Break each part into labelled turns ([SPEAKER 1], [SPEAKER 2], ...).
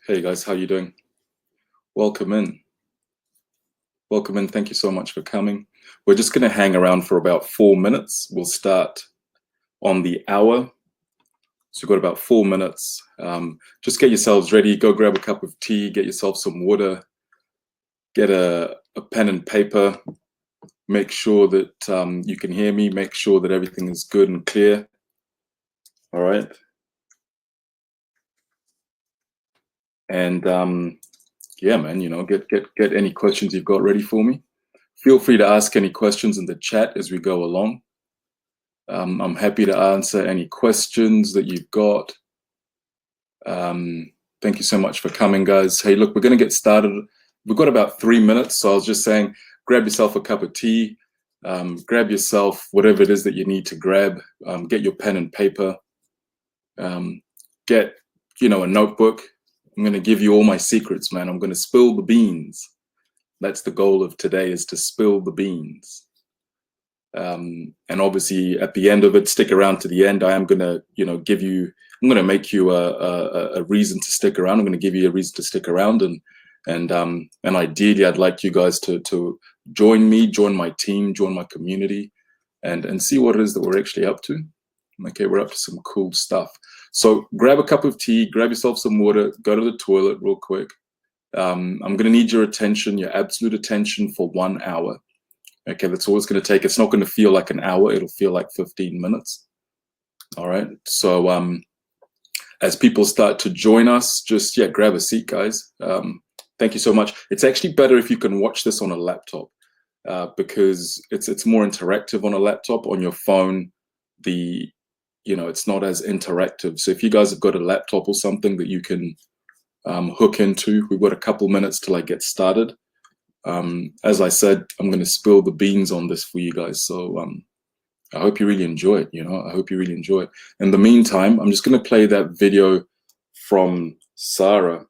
[SPEAKER 1] Hey guys, how you doing? Welcome in. Welcome in. Thank you so much for coming. We're just going to hang around for about 4 minutes. We'll start on the hour. So you've got about 4 minutes. Just get yourselves ready. Go grab a cup of tea. Get yourself some water. Get a pen and paper. Make sure that you can hear me. Make sure that everything is good and clear. All right. And yeah, man, get any questions you've got ready for me. Feel free to ask any questions in the chat as we go along. I'm happy to answer any questions that you've got. Thank you so much for coming, guys. Hey, look, we're going to get started. We've got about 3 minutes, so I was just saying, grab yourself a cup of tea, grab yourself whatever it is that you need to grab, get your pen and paper, get, a notebook. I'm going to give you all my secrets, man. I'm going to spill the beans. That's the goal of today, is to spill the beans. And obviously at the end of it, stick around to the end. I am going to, I'm going to make you a reason to stick around. I'm going to give you a reason to stick around. And ideally, I'd like you guys to join me, join my team, join my community, and see what it is that we're actually up to. Okay, we're up to some cool stuff. So grab a cup of tea, grab yourself some water, go to the toilet real quick. I'm going to need your attention, your absolute attention for 1 hour. Okay, that's all it's going to take. It's not going to feel like an hour. It'll feel like 15 minutes. All right. So as people start to join us, just, grab a seat, guys. Thank you so much. It's actually better if you can watch this on a laptop because it's more interactive on a laptop. On your phone, it's not as interactive. So if you guys have got a laptop or something that you can hook into, we've got a couple minutes till I get started. As I said, I'm going to spill the beans on this for you guys. So I hope you really enjoy it. I hope you really enjoy it. In the meantime, I'm just going to play that video from Sarah,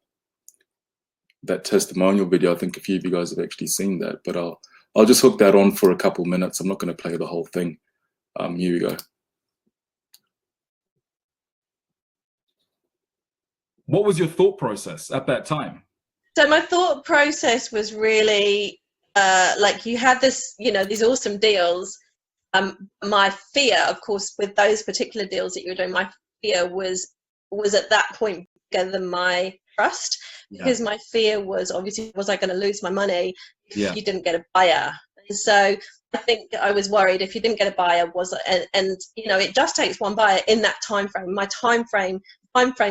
[SPEAKER 1] that testimonial video. I think a few of you guys have actually seen that, but I'll just hook that on for a couple minutes. I'm not going to play the whole thing. Here we go.
[SPEAKER 2] What was your thought process at that time?
[SPEAKER 3] So my thought process was really like you had this, these awesome deals. My fear, of course, with those particular deals that you were doing, my fear was at that point bigger than my trust, because my fear was obviously, was I going to lose my money if you didn't get a buyer? And so I think I was worried if you didn't get a buyer and it just takes one buyer in that time frame. My time frame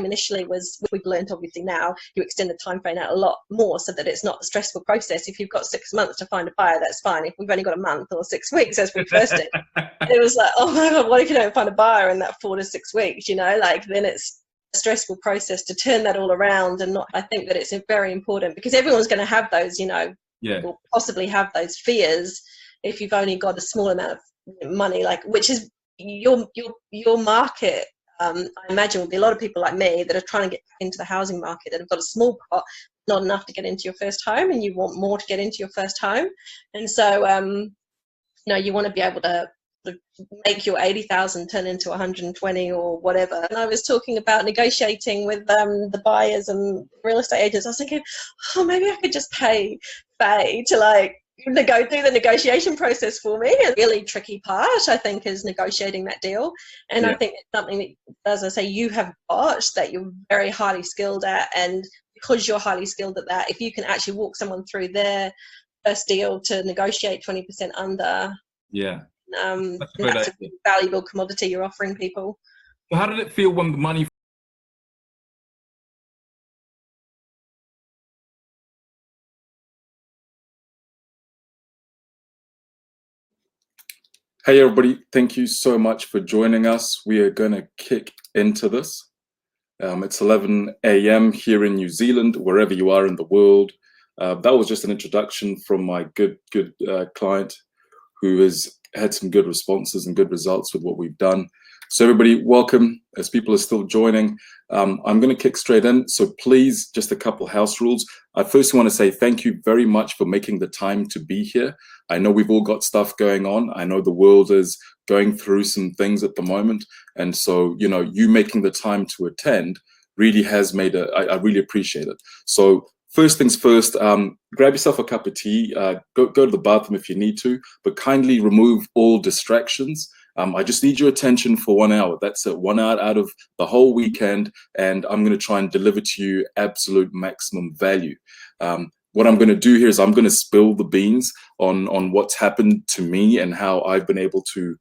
[SPEAKER 3] initially was, which we've learned obviously now, you extend the time frame out a lot more so that it's not a stressful process. If you've got 6 months to find a buyer, that's fine. If we've only got a month or 6 weeks, as we first did, it was like, oh my God, what if you don't find a buyer in that 4 to 6 weeks? Then it's a stressful process to turn that all around. And I think that it's very important because everyone's going to have those, or possibly have those fears if you've only got a small amount of money, which is your market. I imagine will be a lot of people like me that are trying to get into the housing market that have got a small pot, not enough to get into your first home, and you want more to get into your first home. And so, you want to be able to make your 80,000 turn into 120 or whatever. And I was talking about negotiating with the buyers and real estate agents. I was thinking, oh, maybe I could just pay Faye to do the negotiation process for me. And the really tricky part, I think, is negotiating that deal. And I think it's something that, as I say, you have got that you're very highly skilled at. And because you're highly skilled at that, if you can actually walk someone through their first deal to negotiate 20% under, that's a valuable commodity you're offering people.
[SPEAKER 2] So how did it feel when the money?
[SPEAKER 1] Hey everybody, thank you so much for joining us. We are going to kick into this. It's 11 a.m. here in New Zealand, wherever you are in the world. That was just an introduction from my good client who has had some good responses and good results with what we've done. So everybody, welcome. As people are still joining, I'm going to kick straight in. So please, just a couple house rules. I first want to say thank you very much for making the time to be here. I know we've all got stuff going on. I know the world is going through some things at the moment. And so, you making the time to attend really has made I really appreciate it. So first things first, grab yourself a cup of tea, go to the bathroom if you need to, but kindly remove all distractions. I just need your attention for 1 hour. That's it, 1 hour out of the whole weekend, and I'm going to try and deliver to you absolute maximum value. What I'm going to do here is I'm going to spill the beans on what's happened to me and how I've been able to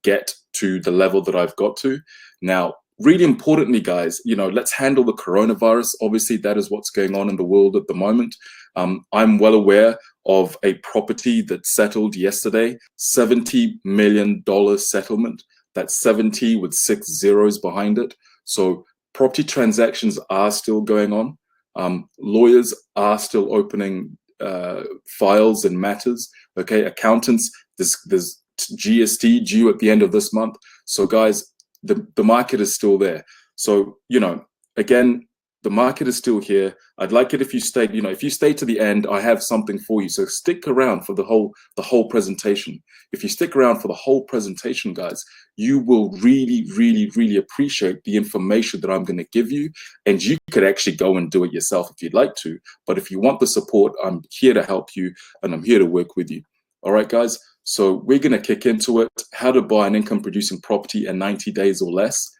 [SPEAKER 1] get to the level that I've got to. Now, really importantly, guys, let's handle the coronavirus. Obviously, that is what's going on in the world at the moment. I'm well aware of a property that settled yesterday, $70 million settlement. That's 70 with 6 zeros behind it. So property transactions are still going on. Lawyers are still opening files and matters. Okay, accountants, there's GST due at the end of this month. So guys, the market is still there. So, again, the market is still here. I'd like it if you stay, if you stay to the end, I have something for you. So stick around for the whole presentation. If you stick around for the whole presentation, guys, you will really, really, really appreciate the information that I'm going to give you. And you could actually go and do it yourself if you'd like to. But if you want the support, I'm here to help you and I'm here to work with you. All right, guys. So we're going to kick into it. How to buy an income producing property in 90 days or less.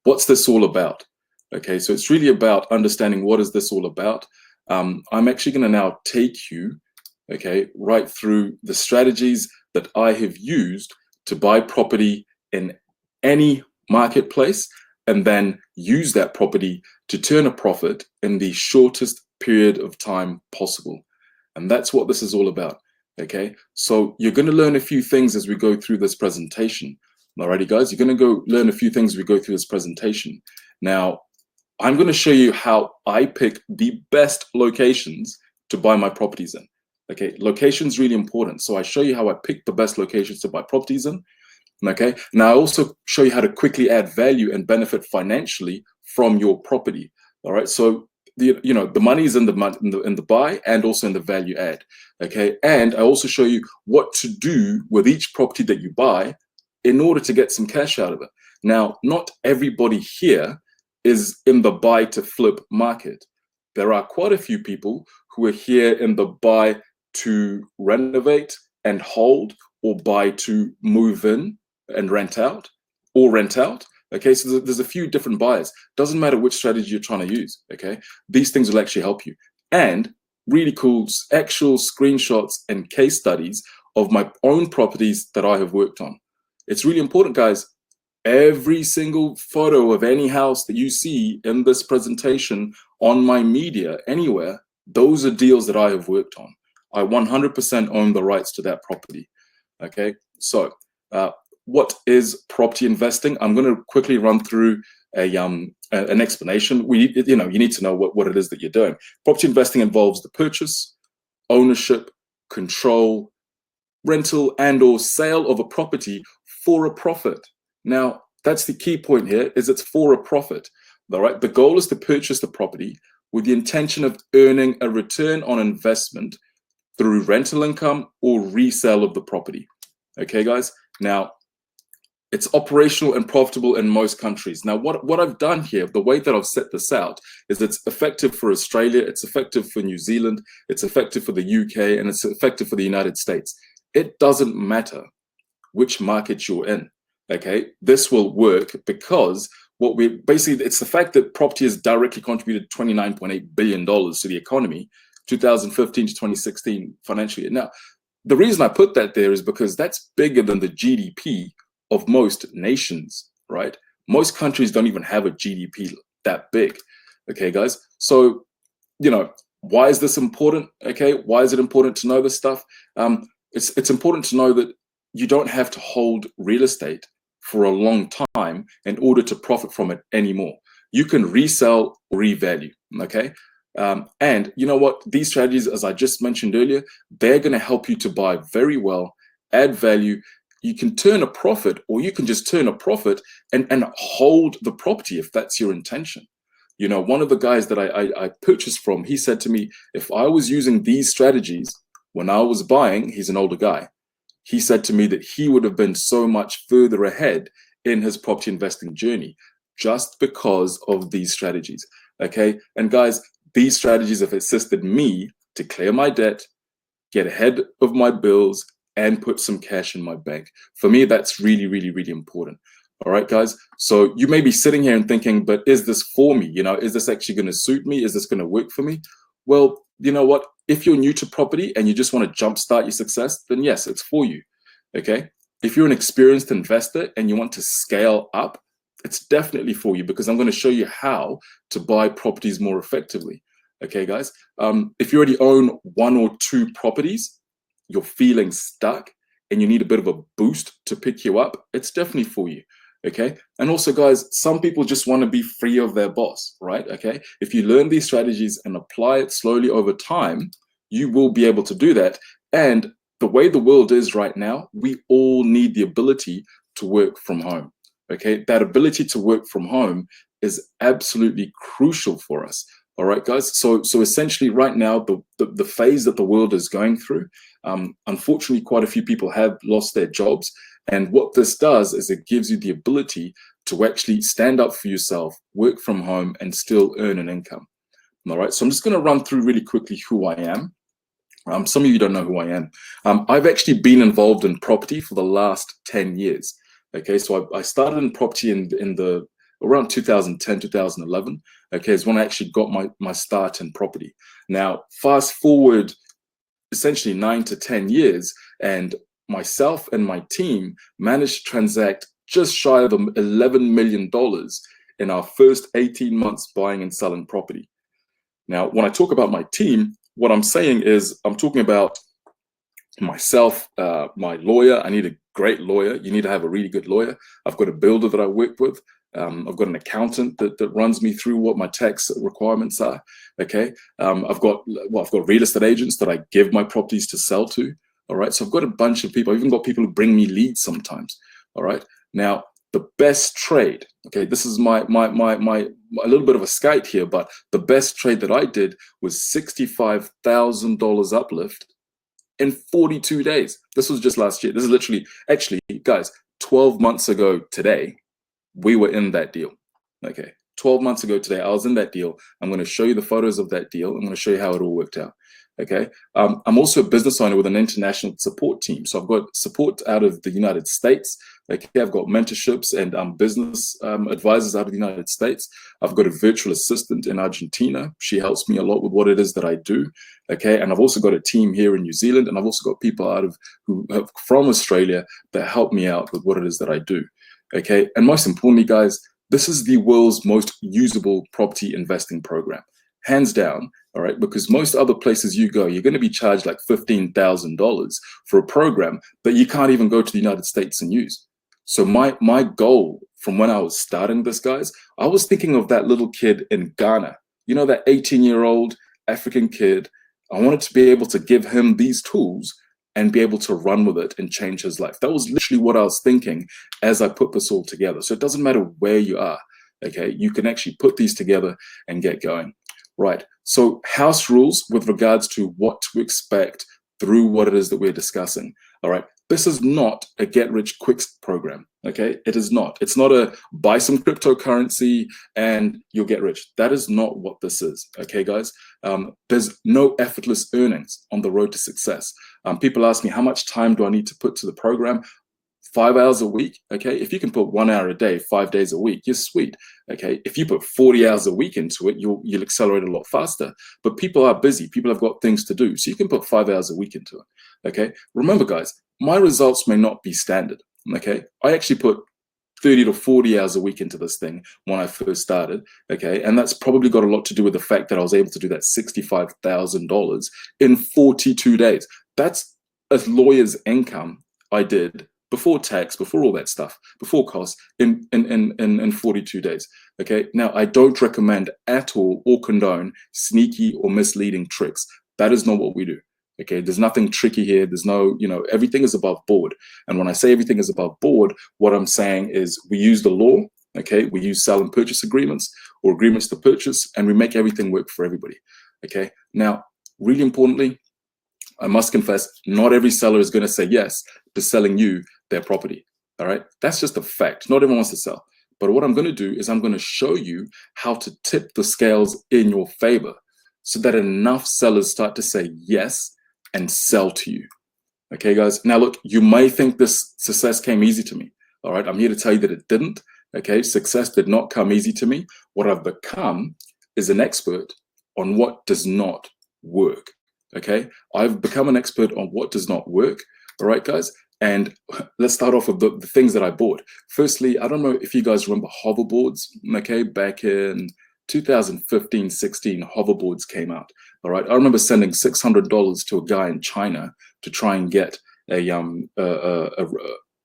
[SPEAKER 1] What's this all about? Okay, so it's really about understanding what is this all about. I'm actually going to now take you, okay, right through the strategies that I have used to buy property in any marketplace and then use that property to turn a profit in the shortest period of time possible. And that's what this is all about. Okay, so you're going to learn a few things as we go through this presentation. Alrighty, guys, you're going to go learn a few things as we go through this presentation. Now, I'm going to show you how I pick the best locations to buy my properties in. Okay, location is really important. So I show you how I pick the best locations to buy properties in. Okay, now I also show you how to quickly add value and benefit financially from your property. All right, so the money is in the buy and also in the value add. Okay, and I also show you what to do with each property that you buy in order to get some cash out of it. Now, not everybody here is in the buy to flip market. There are quite a few people who are here in the buy to renovate and hold, or buy to move in and rent out, or rent out. Okay, so there's a few different buyers. Doesn't matter which strategy you're trying to use. Okay, these things will actually help you. And really cool actual screenshots and case studies of my own properties that I have worked on. It's really important, guys. Every single photo of any house that you see in this presentation on my media, anywhere, those are deals that I have worked on. I 100% own the rights to that property. Okay, so what is property investing? I'm going to quickly run through an explanation. You need to know what it is that you're doing. Property investing involves the purchase, ownership, control, rental, and/or sale of a property for a profit. Now, that's the key point here, is it's for a profit. All right, the goal is to purchase the property with the intention of earning a return on investment through rental income or resale of the property. Okay, guys. Now, it's operational and profitable in most countries. Now, what I've done here, the way that I've set this out, is it's effective for Australia, it's effective for New Zealand, it's effective for the UK, and it's effective for the United States. It doesn't matter which market you're in. Okay, this will work because it's the fact that property has directly contributed $29.8 billion to the economy, 2015 to 2016 financial year. Now, the reason I put that there is because that's bigger than the GDP of most nations, right? Most countries don't even have a GDP that big. Okay, guys. So, why is this important? Okay, why is it important to know this stuff? It's important to know that you don't have to hold real estate for a long time in order to profit from it anymore. You can resell, revalue. Okay. And you know what? These strategies, as I just mentioned earlier, they're going to help you to buy very well, add value. You can turn a profit, or you can just turn a profit and hold the property if that's your intention. One of the guys that I purchased from, he said to me, if I was using these strategies when I was buying, he's an older guy, he said to me that he would have been so much further ahead in his property investing journey. just because of these strategies. Okay. And guys, these strategies have assisted me to clear my debt, get ahead of my bills, and put some cash in my bank. For me, that's really, really, really important. All right, guys. So you may be sitting here and thinking, but is this for me? You know, is this actually going to suit me? Is this going to work for me? Well, you know what? If you're new to property and you just want to jumpstart your success, then yes, it's for you. Okay. If you're an experienced investor and you want to scale up, it's definitely for you, because I'm going to show you how to buy properties more effectively. Okay, guys. If you already own 1 or 2 properties, you're feeling stuck and you need a bit of a boost to pick you up, it's definitely for you. Okay. And also, guys, some people just want to be free of their boss, right? Okay. If you learn these strategies and apply it slowly over time, you will be able to do that. And the way the world is right now, we all need the ability to work from home. Okay. That ability to work from home is absolutely crucial for us. All right, guys. So essentially right now, the phase that the world is going through, unfortunately, quite a few people have lost their jobs. And what this does is it gives you the ability to actually stand up for yourself, work from home, and still earn an income. All right. So I'm just going to run through really quickly who I am. Some of you don't know who I am. I've actually been involved in property for the last 10 years. Okay. So I started in property in the around 2010, 2011, okay, is when I actually got my start in property. Now, fast forward essentially 9 to 10 years, and myself and my team managed to transact just shy of $11 million in our first 18 months buying and selling property. Now, when I talk about my team, what I'm saying is I'm talking about myself, my lawyer. I need a great lawyer. You need to have a really good lawyer. I've got a builder that I work with. I've got an accountant that runs me through what my tax requirements are. Okay. I've got real estate agents that I give my properties to sell to. All right. So I've got a bunch of people. I've even got people who bring me leads sometimes. All right. Now, the best trade, okay, this is my a little bit of a skate here, but the best trade that I did was $65,000 uplift in 42 days. This was just last year. This is literally, actually, guys, 12 months ago today, we were in that deal. Okay, 12 months ago today, I was in that deal. I'm going to show you the photos of that deal. I'm going to show you how it all worked out. Okay, I'm also a business owner with an international support team. So I've got support out of the United States. Okay, I've got mentorships and business advisors out of the United States. I've got a virtual assistant in Argentina. She helps me a lot with what it is that I do. Okay, and I've also got a team here in New Zealand, and I've also got people from Australia that help me out with what it is that I do. Okay, and most importantly, guys, this is the world's most usable property investing program, hands down. All right, because most other places you go, you're going to be charged like $15,000 for a program that you can't even go to the United States and use. So my goal from when I was starting this, guys, I was thinking of that little kid in Ghana, you know, that 18-year-old African kid. I wanted to be able to give him these tools and be able to run with it and change his life. That was literally what I was thinking as I put this all together. So it doesn't matter where you are, okay? You can actually put these together and get going. Right, so house rules with regards to what to expect through what it is that we're discussing. All right, this is not a get rich quick program. Okay, it is not. It's not a buy some cryptocurrency and you'll get rich. That is not what this is. Okay, guys, there's no effortless earnings on the road to success. People ask me, how much time do I need to put to the program? 5 hours a week. Okay, if you can put 1 hour a day, 5 days a week, you're sweet. Okay, if you put 40 hours a week into it, you'll accelerate a lot faster. But people are busy. People have got things to do, so you can put 5 hours a week into it. Okay, remember, guys, my results may not be standard. Okay, I actually put 30 to 40 hours a week into this thing when I first started. Okay, and that's probably got a lot to do with the fact that I was able to do that $65,000 in 42 days. That's a lawyer's income I did before tax, before all that stuff, before costs, in 42 days. Okay, now I don't recommend at all or condone sneaky or misleading tricks. That is not what we do. Okay, there's nothing tricky here. There's no, everything is above board. And when I say everything is above board, what I'm saying is we use the law. Okay, we use sell and purchase agreements or agreements to purchase, and we make everything work for everybody. Okay, now, really importantly, I must confess, not every seller is going to say yes to selling you their property. All right, that's just a fact. Not everyone wants to sell. But what I'm going to do is I'm going to show you how to tip the scales in your favor so that enough sellers start to say yes and sell to you. Okay, guys. Now, look, you may think this success came easy to me. All right. I'm here to tell you that it didn't. Okay. Success did not come easy to me. What I've become is an expert on what does not work. Okay. I've become an expert on what does not work. All right, guys. And let's start off with the things that I bought. Firstly, I don't know if you guys remember hoverboards. Okay. Back in 2015, 16, hoverboards came out. All right. I remember sending $600 to a guy in China to try and get a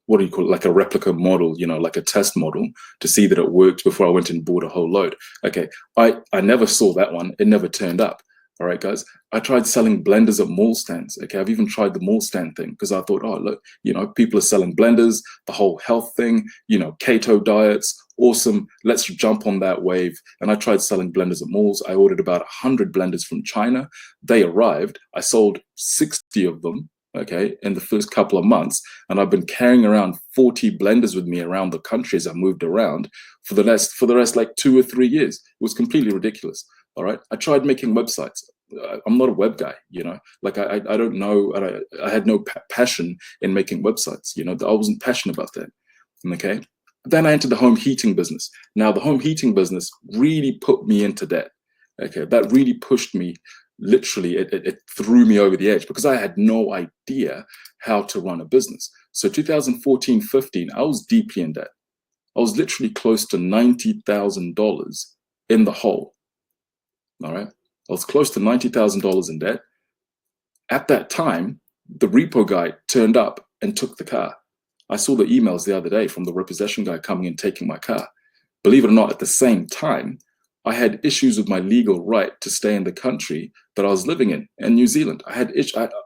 [SPEAKER 1] what do you call it, like a replica model, you know, like a test model to see that it worked before I went and bought a whole load. Okay, I never saw that one. It never turned up. All right, guys. I tried selling blenders at mall stands. Okay, I've even tried the mall stand thing because I thought, oh, look, you know, people are selling blenders, the whole health thing, you know, keto diets, awesome. Let's jump on that wave. And I tried selling blenders at malls. I ordered about 100 blenders from China. They arrived. I sold 60 of them. Okay, in the first couple of months, and I've been carrying around 40 blenders with me around the country as I moved around for the rest like 2 or 3 years. It was completely ridiculous. All right, I tried making websites. I'm not a web guy, you know. Like I don't know. I had no passion in making websites. You know, I wasn't passionate about that. Okay. Then I entered the home heating business. Now the home heating business really put me into debt. Okay, that really pushed me. Literally, it threw me over the edge because I had no idea how to run a business. So 2014-15, I was deeply in debt. I was literally close to $90,000 in the hole. All right. I was close to $90,000 in debt. At that time, the repo guy turned up and took the car. I saw the emails the other day from the repossession guy coming and taking my car. Believe it or not, at the same time, I had issues with my legal right to stay in the country that I was living in New Zealand. I had,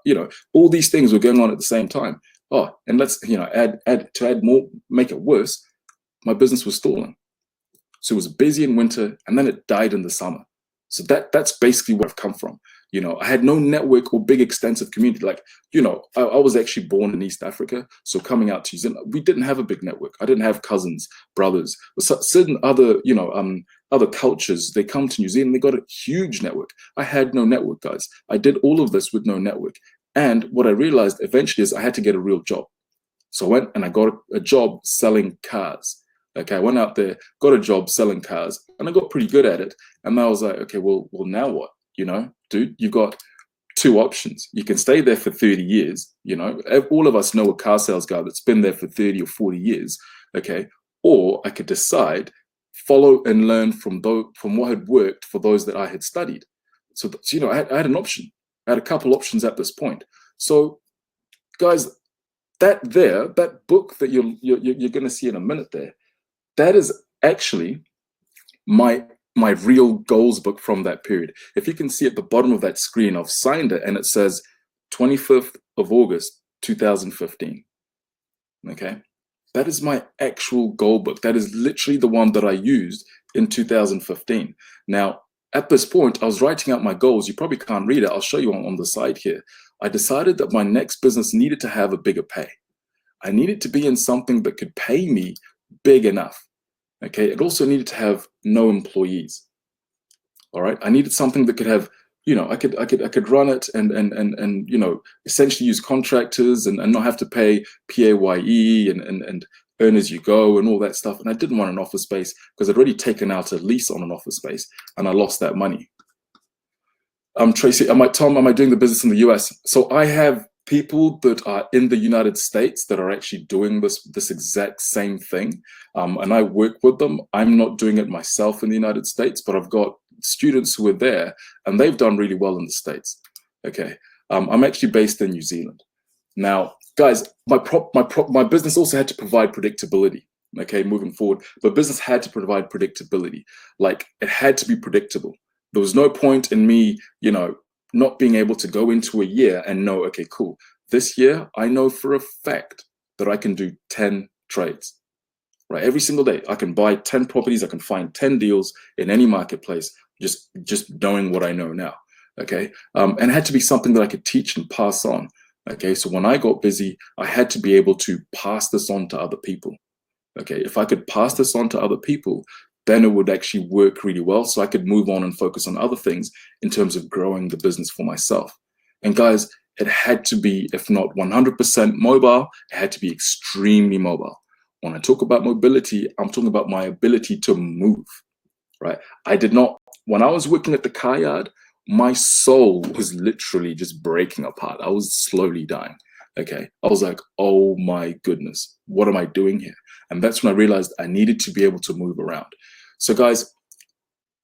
[SPEAKER 1] you know, all these things were going on at the same time. Oh, and let's, you know, add more, make it worse. My business was stalling. So it was busy in winter and then it died in the summer. So that's basically where I've come from. You know, I had no network or big extensive community. Like, you know, I was actually born in East Africa. So coming out to New Zealand, we didn't have a big network. I didn't have cousins, brothers, certain other, you know, other cultures. They come to New Zealand, they got a huge network. I had no network, guys. I did all of this with no network. And what I realized eventually is I had to get a real job. So I went and I got a job selling cars. Okay, I went out there, got a job selling cars, and I got pretty good at it. And I was like, okay, well, now what? You know, dude, you've got two options. You can stay there for 30 years. You know, all of us know a car sales guy that's been there for 30 or 40 years. Okay, or I could decide, follow and learn from what had worked for those that I had studied. So you know, I had an option. I had a couple options at this point. So, guys, that book that you're going to see in a minute there. That is actually my real goals book from that period. If you can see at the bottom of that screen, I've signed it and it says 25th of August, 2015. Okay. That is my actual goal book. That is literally the one that I used in 2015. Now, at this point, I was writing out my goals. You probably can't read it. I'll show you on the side here. I decided that my next business needed to have a bigger pay. I needed to be in something that could pay me big enough. Okay, it also needed to have no employees. All right, I needed something that could have, you know, I could run it and you know, essentially use contractors and not have to pay PAYE and earn as you go and all that stuff. And I didn't want an office space because I'd already taken out a lease on an office space and I lost that money. Tracy, Tom, am I doing the business in the US? So I have people that are in the United States that are actually doing this exact same thing. And I work with them. I'm not doing it myself in the United States, but I've got students who are there and they've done really well in the States. Okay. I'm actually based in New Zealand. Now, guys, my business also had to provide predictability. Okay, moving forward, but business had to provide predictability. Like it had to be predictable. There was no point in me, you know, not being able to go into a year and know, okay, cool. This year, I know for a fact that I can do 10 trades, right? Every single day, I can buy 10 properties. I can find 10 deals in any marketplace, just knowing what I know now, okay? And it had to be something that I could teach and pass on, okay? So when I got busy, I had to be able to pass this on to other people, Okay, if I could pass this on to other people, then it would actually work really well. So I could move on and focus on other things in terms of growing the business for myself. And guys, it had to be, if not 100% mobile, it had to be extremely mobile. When I talk about mobility, I'm talking about my ability to move, right? I did not, when I was working at the car yard, my soul was literally just breaking apart. I was slowly dying. Okay. I was like, oh my goodness, what am I doing here? And that's when I realized I needed to be able to move around. So guys,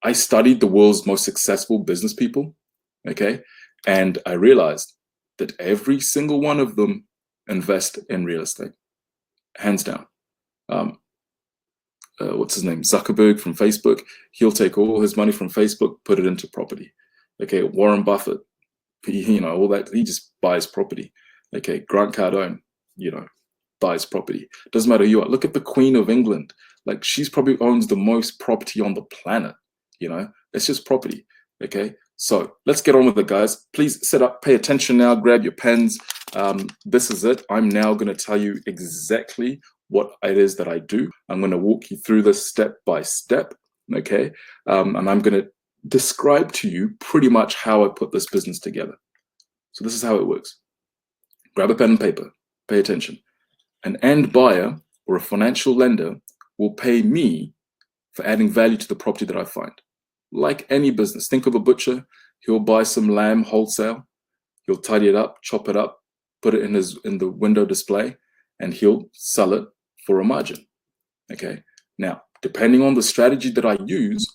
[SPEAKER 1] I studied the world's most successful business people. Okay. And I realized that every single one of them invest in real estate, hands down. What's his name? Zuckerberg from Facebook. He'll take all his money from Facebook, put it into property. Okay. Warren Buffett, all that, he just buys property. Okay. Grant Cardone, buys property. Doesn't matter who you are. Look at the Queen of England. Like, she's probably owns the most property on the planet. It's just property. Okay. So let's get on with it, guys. Please set up, pay attention now, grab your pens. This is it. I'm now going to tell you exactly what it is that I do. I'm going to walk you through this step by step. Okay. And I'm going to describe to you pretty much how I put this business together. So this is how it works. Grab a pen and paper, pay attention. An end buyer or a financial lender will pay me for adding value to the property that I find. Like any business, think of a butcher. He'll buy some lamb wholesale. He'll tidy it up, chop it up, put it in the window display, and he'll sell it for a margin. Okay. Now, depending on the strategy that I use,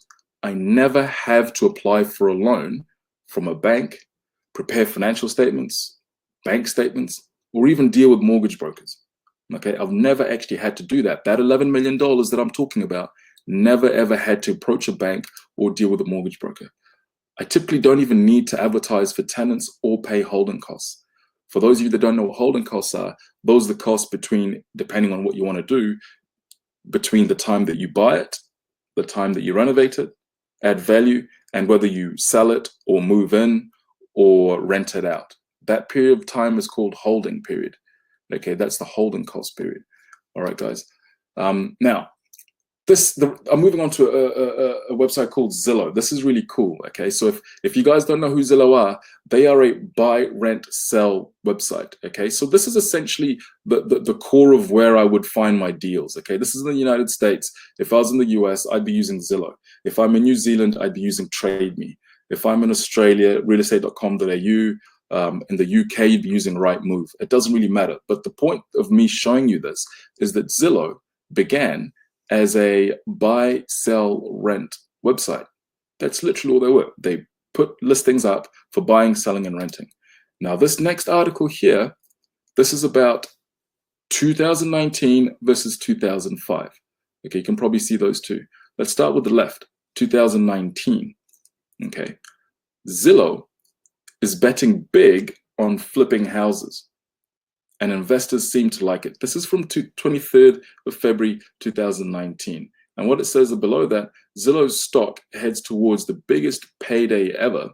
[SPEAKER 1] I never have to apply for a loan from a bank, prepare financial statements, bank statements, or even deal with mortgage brokers. Okay. I've never actually had to do that. That $11 million that I'm talking about, never ever had to approach a bank or deal with a mortgage broker. I typically don't even need to advertise for tenants or pay holding costs. For those of you that don't know what holding costs are, those are the costs between, depending on what you want to do, between the time that you buy it, the time that you renovate it, add value, and whether you sell it or move in or rent it out. That period of time is called holding period. Okay, that's the holding cost period. All right, guys. Now, I'm moving on to a website called Zillow. This is really cool. Okay, so if you guys don't know who Zillow are, they are a buy, rent, sell website. Okay, so this is essentially the core of where I would find my deals. Okay, this is in the United States. If I was in the US, I'd be using Zillow. If I'm in New Zealand, I'd be using TradeMe. If I'm in Australia, realestate.com.au. In the UK, you'd be using Rightmove. It doesn't really matter. But the point of me showing you this is that Zillow began as a buy, sell, rent website. That's literally all they were. They put listings up for buying, selling, and renting. Now, this next article here, this is about 2019 versus 2005. Okay, you can probably see those two. Let's start with the left, 2019. Okay, Zillow is betting big on flipping houses, and investors seem to like it. This is from 23rd of February 2019. And what it says below that, Zillow's stock heads towards the biggest payday ever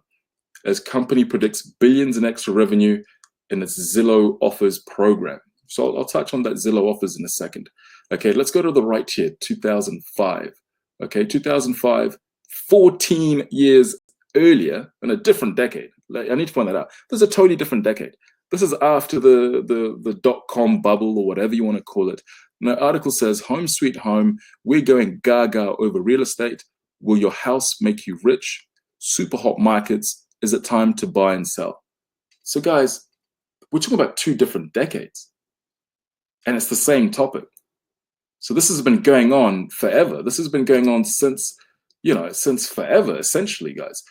[SPEAKER 1] as company predicts billions in extra revenue in its Zillow Offers program. So I'll touch on that Zillow Offers in a second. Okay, let's go to the right here, 2005. Okay, 2005, 14 years earlier in a different decade. I need to point that out. This is a totally different decade. This is after the dot-com bubble or whatever you want to call it. And the article says, home sweet home, we're going gaga over real estate. Will your house make you rich? Super hot markets. Is it time to buy and sell? So guys, we're talking about two different decades. And it's the same topic. So this has been going on forever. This has been going on since forever, essentially, guys.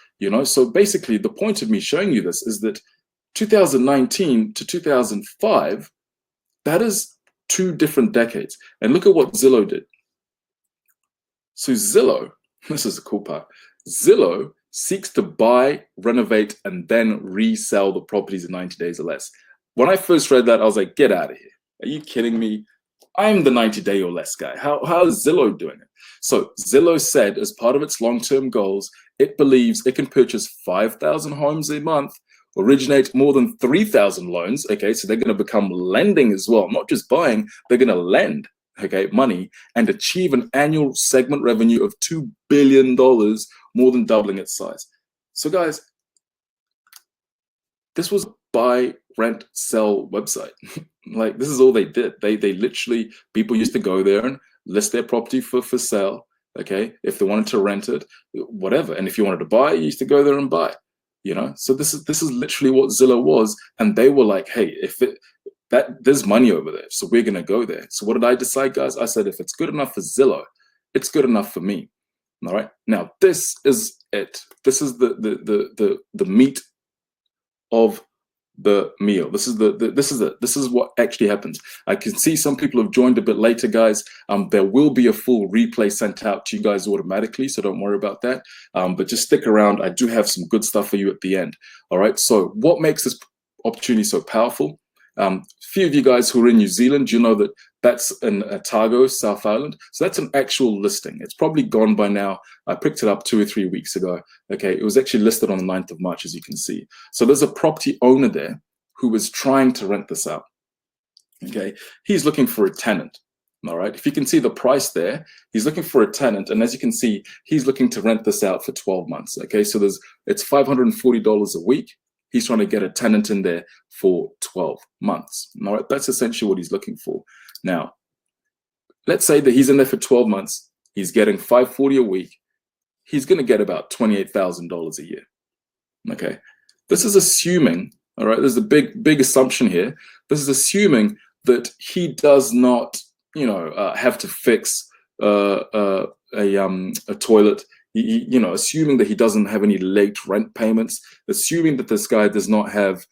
[SPEAKER 1] So basically the point of me showing you this is that 2019 to 2005, that is two different decades. And look at what Zillow did. So Zillow, this is the cool part, Zillow seeks to buy, renovate, and then resell the properties in 90 days or less. When I first read that, I was like, get out of here. Are you kidding me? I'm the 90-day or less guy. How is Zillow doing it? So Zillow said as part of its long-term goals, it believes it can purchase 5,000 homes a month, originate more than 3,000 loans. Okay, so they're going to become lending as well, not just buying, they're going to lend. okay, money, and achieve an annual segment revenue of $2 billion, more than doubling its size. So guys, this was a buy, rent, sell website. Like, this is all they did. They literally, people used to go there and list their property for sale. Okay, if they wanted to rent it, whatever. And if you wanted to buy, you used to go there and buy. You know, so this is literally what Zillow was. And they were like, hey, there's money over there, so we're gonna go there. So what did I decide, guys? I said, if it's good enough for Zillow, it's good enough for me. All right. Now this is it. This is the meat of the meal. This is what actually happens. I can see some people have joined a bit later, guys. There will be a full replay sent out to you guys automatically, so don't worry about that. But just stick around. I do have some good stuff for you at the end. All right. So what makes this opportunity so powerful? A few of you guys who are in New Zealand, you know that that's in Otago, South Island. So that's an actual listing. It's probably gone by now. I picked it up 2 or 3 weeks ago. Okay, it was actually listed on the 9th of March, as you can see. So there's a property owner there who was trying to rent this out. Okay, he's looking for a tenant. All right, if you can see the price there, he's looking for a tenant, and as you can see, he's looking to rent this out for 12 months. Okay, so it's $540 a week. He's trying to get a tenant in there for 12 months. All right, that's essentially what he's looking for. Now, let's say that he's in there for 12 months. He's getting $540 a week. He's going to get about $28,000 a year. Okay, this is assuming, all right, there's a big assumption here. This is assuming that he does not, have to fix a toilet. You know, assuming that he doesn't have any late rent payments, assuming that this guy does not have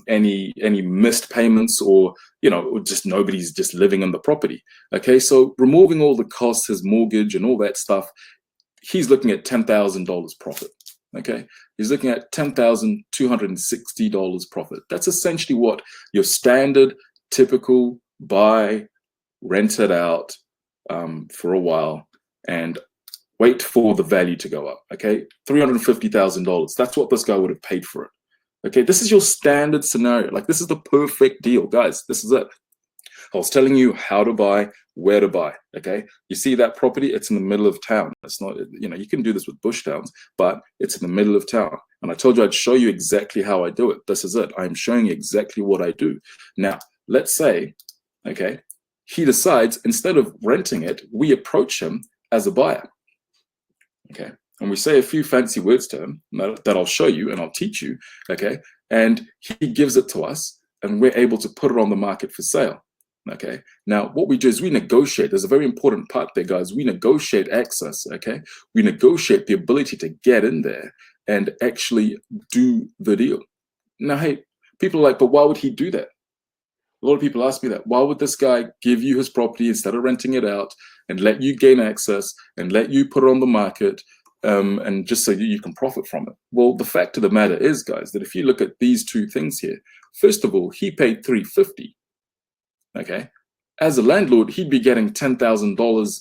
[SPEAKER 1] any missed payments, or just nobody's just living in the property. Okay, so removing all the costs, his mortgage and all that stuff, he's looking at $10,000 profit. Okay, he's looking at $10,260 profit. That's essentially what your standard, typical buy, rent it out for a while and wait for the value to go up. Okay, $350,000. That's what this guy would have paid for it. Okay, this is your standard scenario. Like, this is the perfect deal, guys. This is it. I was telling you how to buy, where to buy. Okay, you see that property? It's in the middle of town. It's not, you can do this with bush towns, but it's in the middle of town. And I told you I'd show you exactly how I do it. This is it. I'm showing you exactly what I do. Now, let's say, okay, he decides, instead of renting it, we approach him as a buyer. Okay, and we say a few fancy words to him that I'll show you and I'll teach you. Okay, and he gives it to us, and we're able to put it on the market for sale. Okay, now what we do is we negotiate. There's a very important part there, guys. We negotiate access. Okay, we negotiate the ability to get in there and actually do the deal. Now, hey, people are like, but why would he do that? A lot of people ask me that. Why would this guy give you his property instead of renting it out and let you gain access and let you put it on the market, and just so you can profit from it? Well, the fact of the matter is, guys, that if you look at these two things here, first of all, he paid $350. Okay, as a landlord, he'd be getting $10,000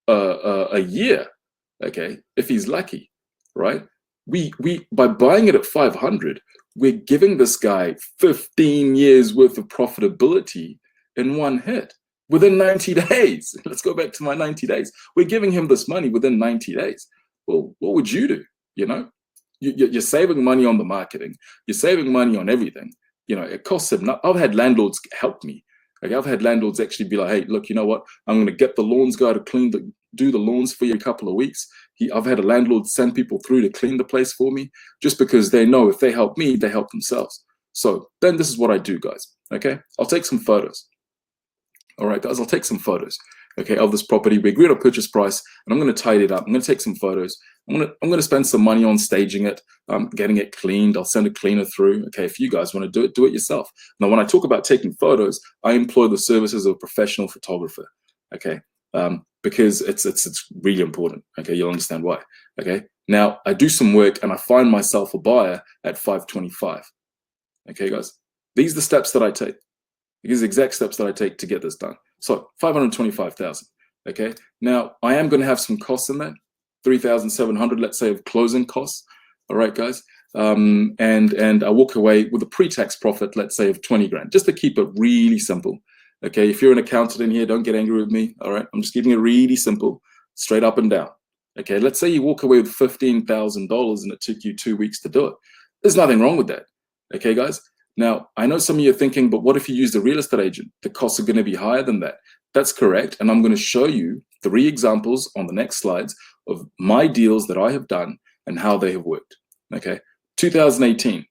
[SPEAKER 1] a year. Okay, if he's lucky, right? We by buying it at $500, we're giving this guy 15 years worth of profitability in one hit within 90 days. Let's go back to my 90 days. We're giving him this money within 90 days. Well, what would you do? You're saving money on the marketing. You're saving money on everything. It costs him. I've had landlords help me. Okay, I've had landlords actually be like, hey, look, you know what? I'm going to get the lawns guy to do the lawns for you a couple of weeks. I've had a landlord send people through to clean the place for me, just because they know if they help me, they help themselves. So then this is what I do, guys. Okay, I'll take some photos. All right, guys, I'll take some photos. Okay, of this property. We agreed on purchase price, and I'm going to tidy it up. I'm going to take some photos. I'm going to spend some money on staging it, getting it cleaned. I'll send a cleaner through. Okay, if you guys want to do it yourself. Now, when I talk about taking photos, I employ the services of a professional photographer. Okay, because it's really important. Okay, you'll understand why. Okay, now I do some work and I find myself a buyer at $525. Okay, guys, these are the steps that I take. These are the exact steps that I take to get this done. So $525,000. Okay, now I am going to have some costs in that, $3,700, let's say, of closing costs. All right, guys, and I walk away with a pre-tax profit, let's say, of 20 grand, just to keep it really simple. Okay, if you're an accountant in here, don't get angry with me. All right, I'm just keeping it really simple, straight up and down. Okay, let's say you walk away with $15,000 and it took you 2 weeks to do it. There's nothing wrong with that. Okay, guys. Now, I know some of you are thinking, but what if you use the real estate agent? The costs are going to be higher than that. That's correct. And I'm going to show you 3 examples on the next slides of my deals that I have done and how they have worked. Okay, 2018.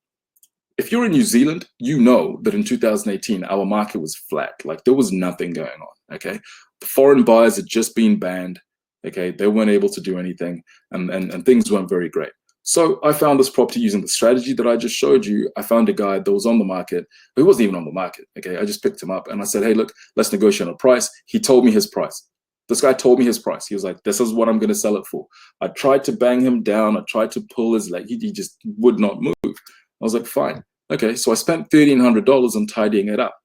[SPEAKER 1] If you're in New Zealand, you know that in 2018, our market was flat. Like there was nothing going on, okay? The foreign buyers had just been banned, okay? They weren't able to do anything and things weren't very great. So I found this property using the strategy that I just showed you. I found a guy that was on the market. He wasn't even on the market, okay? I just picked him up and I said, hey, look, let's negotiate on a price. He told me his price. This guy told me his price. He was like, this is what I'm going to sell it for. I tried to bang him down. I tried to pull his leg. He just would not move. I was like, fine. Okay, so I spent $1,300 on tidying it up.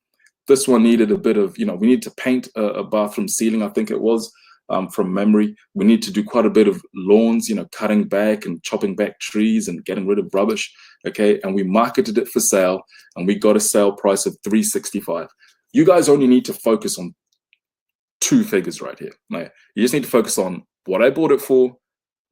[SPEAKER 1] This one needed a bit of, we needed to paint a bathroom ceiling, I think it was, from memory. We need to do quite a bit of lawns, cutting back and chopping back trees and getting rid of rubbish, okay? And we marketed it for sale and we got a sale price of $365. You guys only need to focus on 2 figures right here. Like, you just need to focus on what I bought it for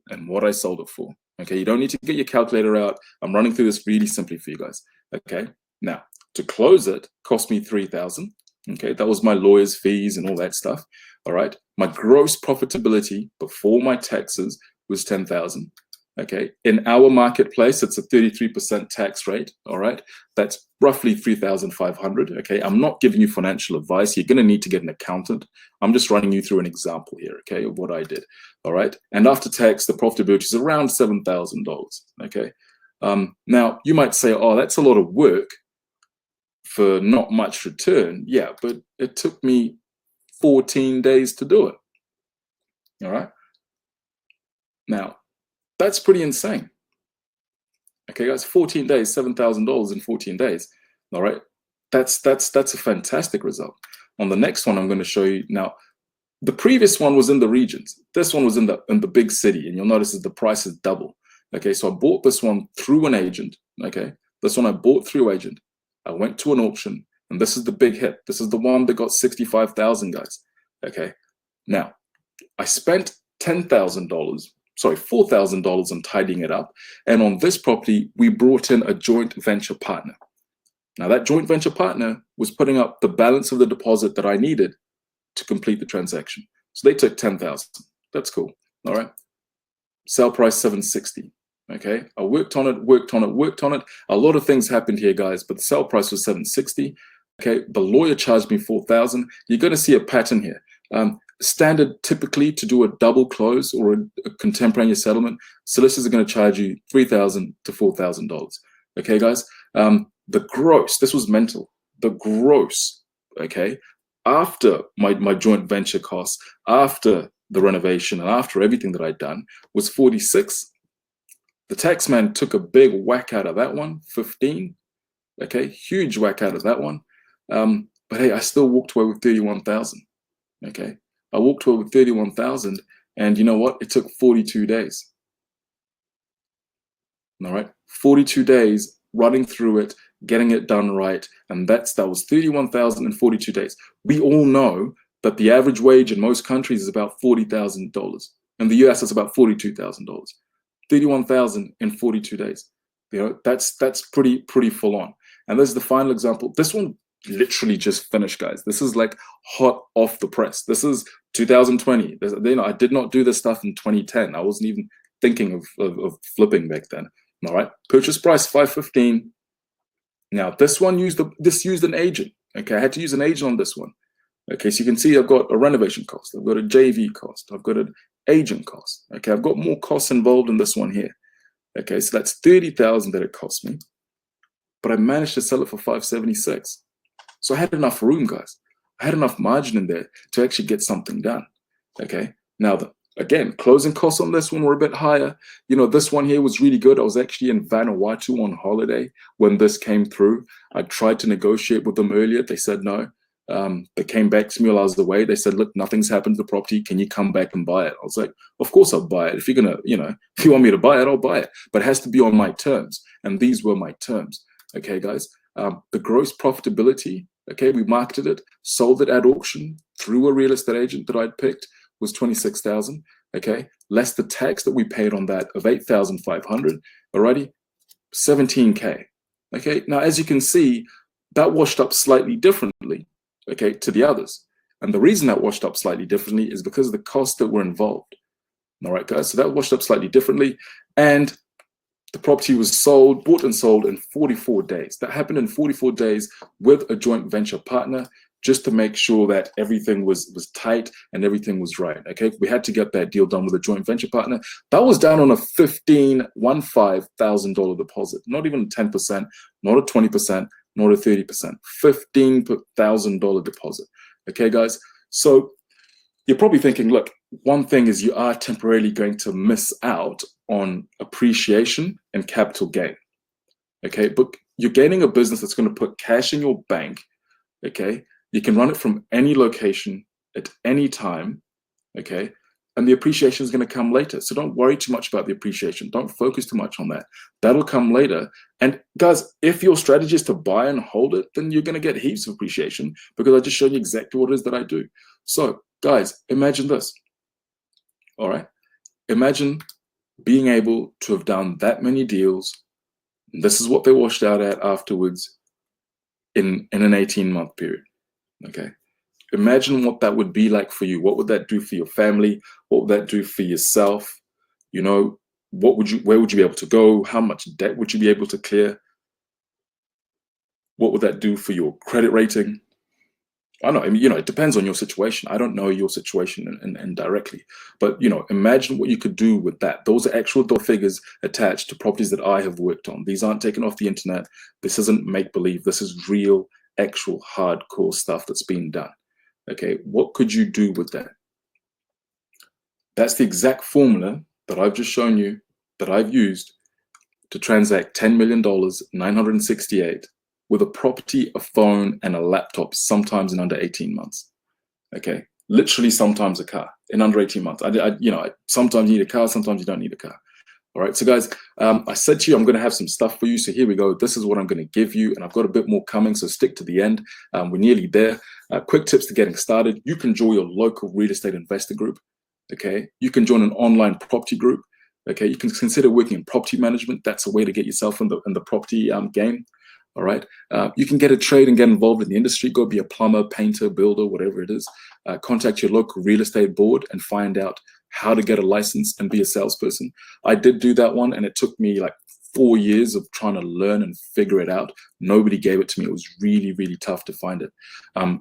[SPEAKER 1] and what I sold it for. Okay, you don't need to get your calculator out. I'm running through this really simply for you guys. Okay, now to close it cost me $3,000. Okay, that was my lawyer's fees and all that stuff. All right, my gross profitability before my taxes was $10,000. Okay, in our marketplace, it's a 33% tax rate. All right, that's roughly $3,500. Okay, I'm not giving you financial advice. You're going to need to get an accountant. I'm just running you through an example here, okay, of what I did. All right, and after tax, the profitability is around $7,000. Okay, now you might say, oh, that's a lot of work for not much return. Yeah, but it took me 14 days to do it. All right, now that's pretty insane. Okay, guys, 14 days, $7,000 in 14 days. All right, that's a fantastic result. On the next one, I'm going to show you now. The previous one was in the regions. This one was in the big city, and you'll notice that the price is double. Okay, so I bought this one through an agent. Okay, this one I bought through agent. I went to an auction, and this is the big hit. This is the one that got 65,000, guys. Okay, now I spent $4,000 on tidying it up. And on this property, we brought in a joint venture partner. Now that joint venture partner was putting up the balance of the deposit that I needed to complete the transaction. So they took 10,000. That's cool. All right. Sale price $760. Okay. I worked on it. A lot of things happened here, guys, but the sale price was $760. Okay. The lawyer charged me $4,000. You're going to see a pattern here. Standard typically to do a double close or a contemporaneous settlement, solicitors are going to charge you $3,000 to $4,000. Okay, guys. The gross, this was mental. The gross, okay, after my joint venture costs, after the renovation and after everything that I'd done was 46. The tax man took a big whack out of that one, 15. Okay, huge whack out of that one. But hey, I still walked away with 31,000. Okay. I walked away with 31,000, and you know what? It took 42 days. All right, 42 days running through it, getting it done right, and that was 31,000 in 42 days. We all know that the average wage in most countries is about $40,000. In the US, it's about $42,000. 31,000 in 42 days. That's pretty full on. And this is the final example. This one literally just finished, guys. This is like hot off the press. This is 2020. I did not do this stuff in 2010. I wasn't even thinking of flipping back then. All right, purchase price $515. Now this one used an agent. Okay, I had to use an agent on this one. Okay, so you can see I've got a renovation cost, I've got a JV cost, I've got an agent cost. Okay, I've got more costs involved in this one here. Okay, so that's 30,000 that it cost me, but I managed to sell it for 576. So I had enough room, guys. I had enough margin in there to actually get something done. Okay. Now, again, closing costs on this one were a bit higher. This one here was really good. I was actually in Vanuatu on holiday when this came through. I tried to negotiate with them earlier. They said no. They came back to me while I was away. They said, look, nothing's happened to the property. Can you come back and buy it? I was like, of course I'll buy it. If you're going to, if you want me to buy it, I'll buy it. But it has to be on my terms. And these were my terms. Okay, guys. The gross profitability Okay, we marketed it, sold it at auction through a real estate agent that I'd picked, was 26,000. Okay, less the tax that we paid on that of 8,500. Alrighty, 17K. Okay, now as you can see, that washed up slightly differently, okay, to the others. And the reason that washed up slightly differently is because of the costs that were involved. All right, guys, so that washed up slightly differently. And the property was sold, bought and sold in 44 days. That happened in 44 days with a joint venture partner, just to make sure that everything was tight and everything was right. Okay, we had to get that deal done with a joint venture partner. That was down on a $15,000 deposit, not even 10%, not a 20%, not a 30%, $15,000 deposit. Okay, guys. So you're probably thinking, look, one thing is you are temporarily going to miss out on appreciation and capital gain. Okay, but you're gaining a business that's going to put cash in your bank. Okay, you can run it from any location at any time. Okay, and the appreciation is going to come later. So don't worry too much about the appreciation. Don't focus too much on that. That'll come later. And guys, if your strategy is to buy and hold it, then you're going to get heaps of appreciation, because I just showed you exactly what it is that I do. So guys, imagine this. All right, imagine being able to have done that many deals. This is what they washed out at afterwards in an 18-month period. Okay, imagine what that would be like for you. What would that do for your family? What would that do for yourself? You know, where would you be able to go? How much debt would you be able to clear? What would that do for your credit rating? I don't know, I mean, you know, it depends on your situation. I don't know your situation and directly, but, you know, imagine what you could do with that. Those are actual dollar figures attached to properties that I have worked on. These aren't taken off the internet. This isn't make-believe. This is real, actual, hardcore stuff that's being done. Okay, what could you do with that? That's the exact formula that I've just shown you, that I've used to transact $10 million, 968, with a property, a phone, and a laptop, sometimes in under 18 months. Okay, literally sometimes a car in under 18 months. You know, sometimes you need a car, sometimes you don't need a car. All right, so guys, I said to you, I'm going to have some stuff for you. So here we go. This is what I'm going to give you, and I've got a bit more coming, so stick to the end. We're nearly there. Quick tips to getting started. You can join your local real estate investor group. Okay, you can join an online property group. Okay, you can consider working in property management. That's a way to get yourself in the property game. All right, you can get a trade and get involved in the industry. Go be a plumber, painter, builder, whatever it is. Contact your local real estate board and find out how to get a license and be a salesperson. I did do that one, and it took me like 4 years of trying to learn and figure it out. Nobody gave it to me. It was really, really tough to find it.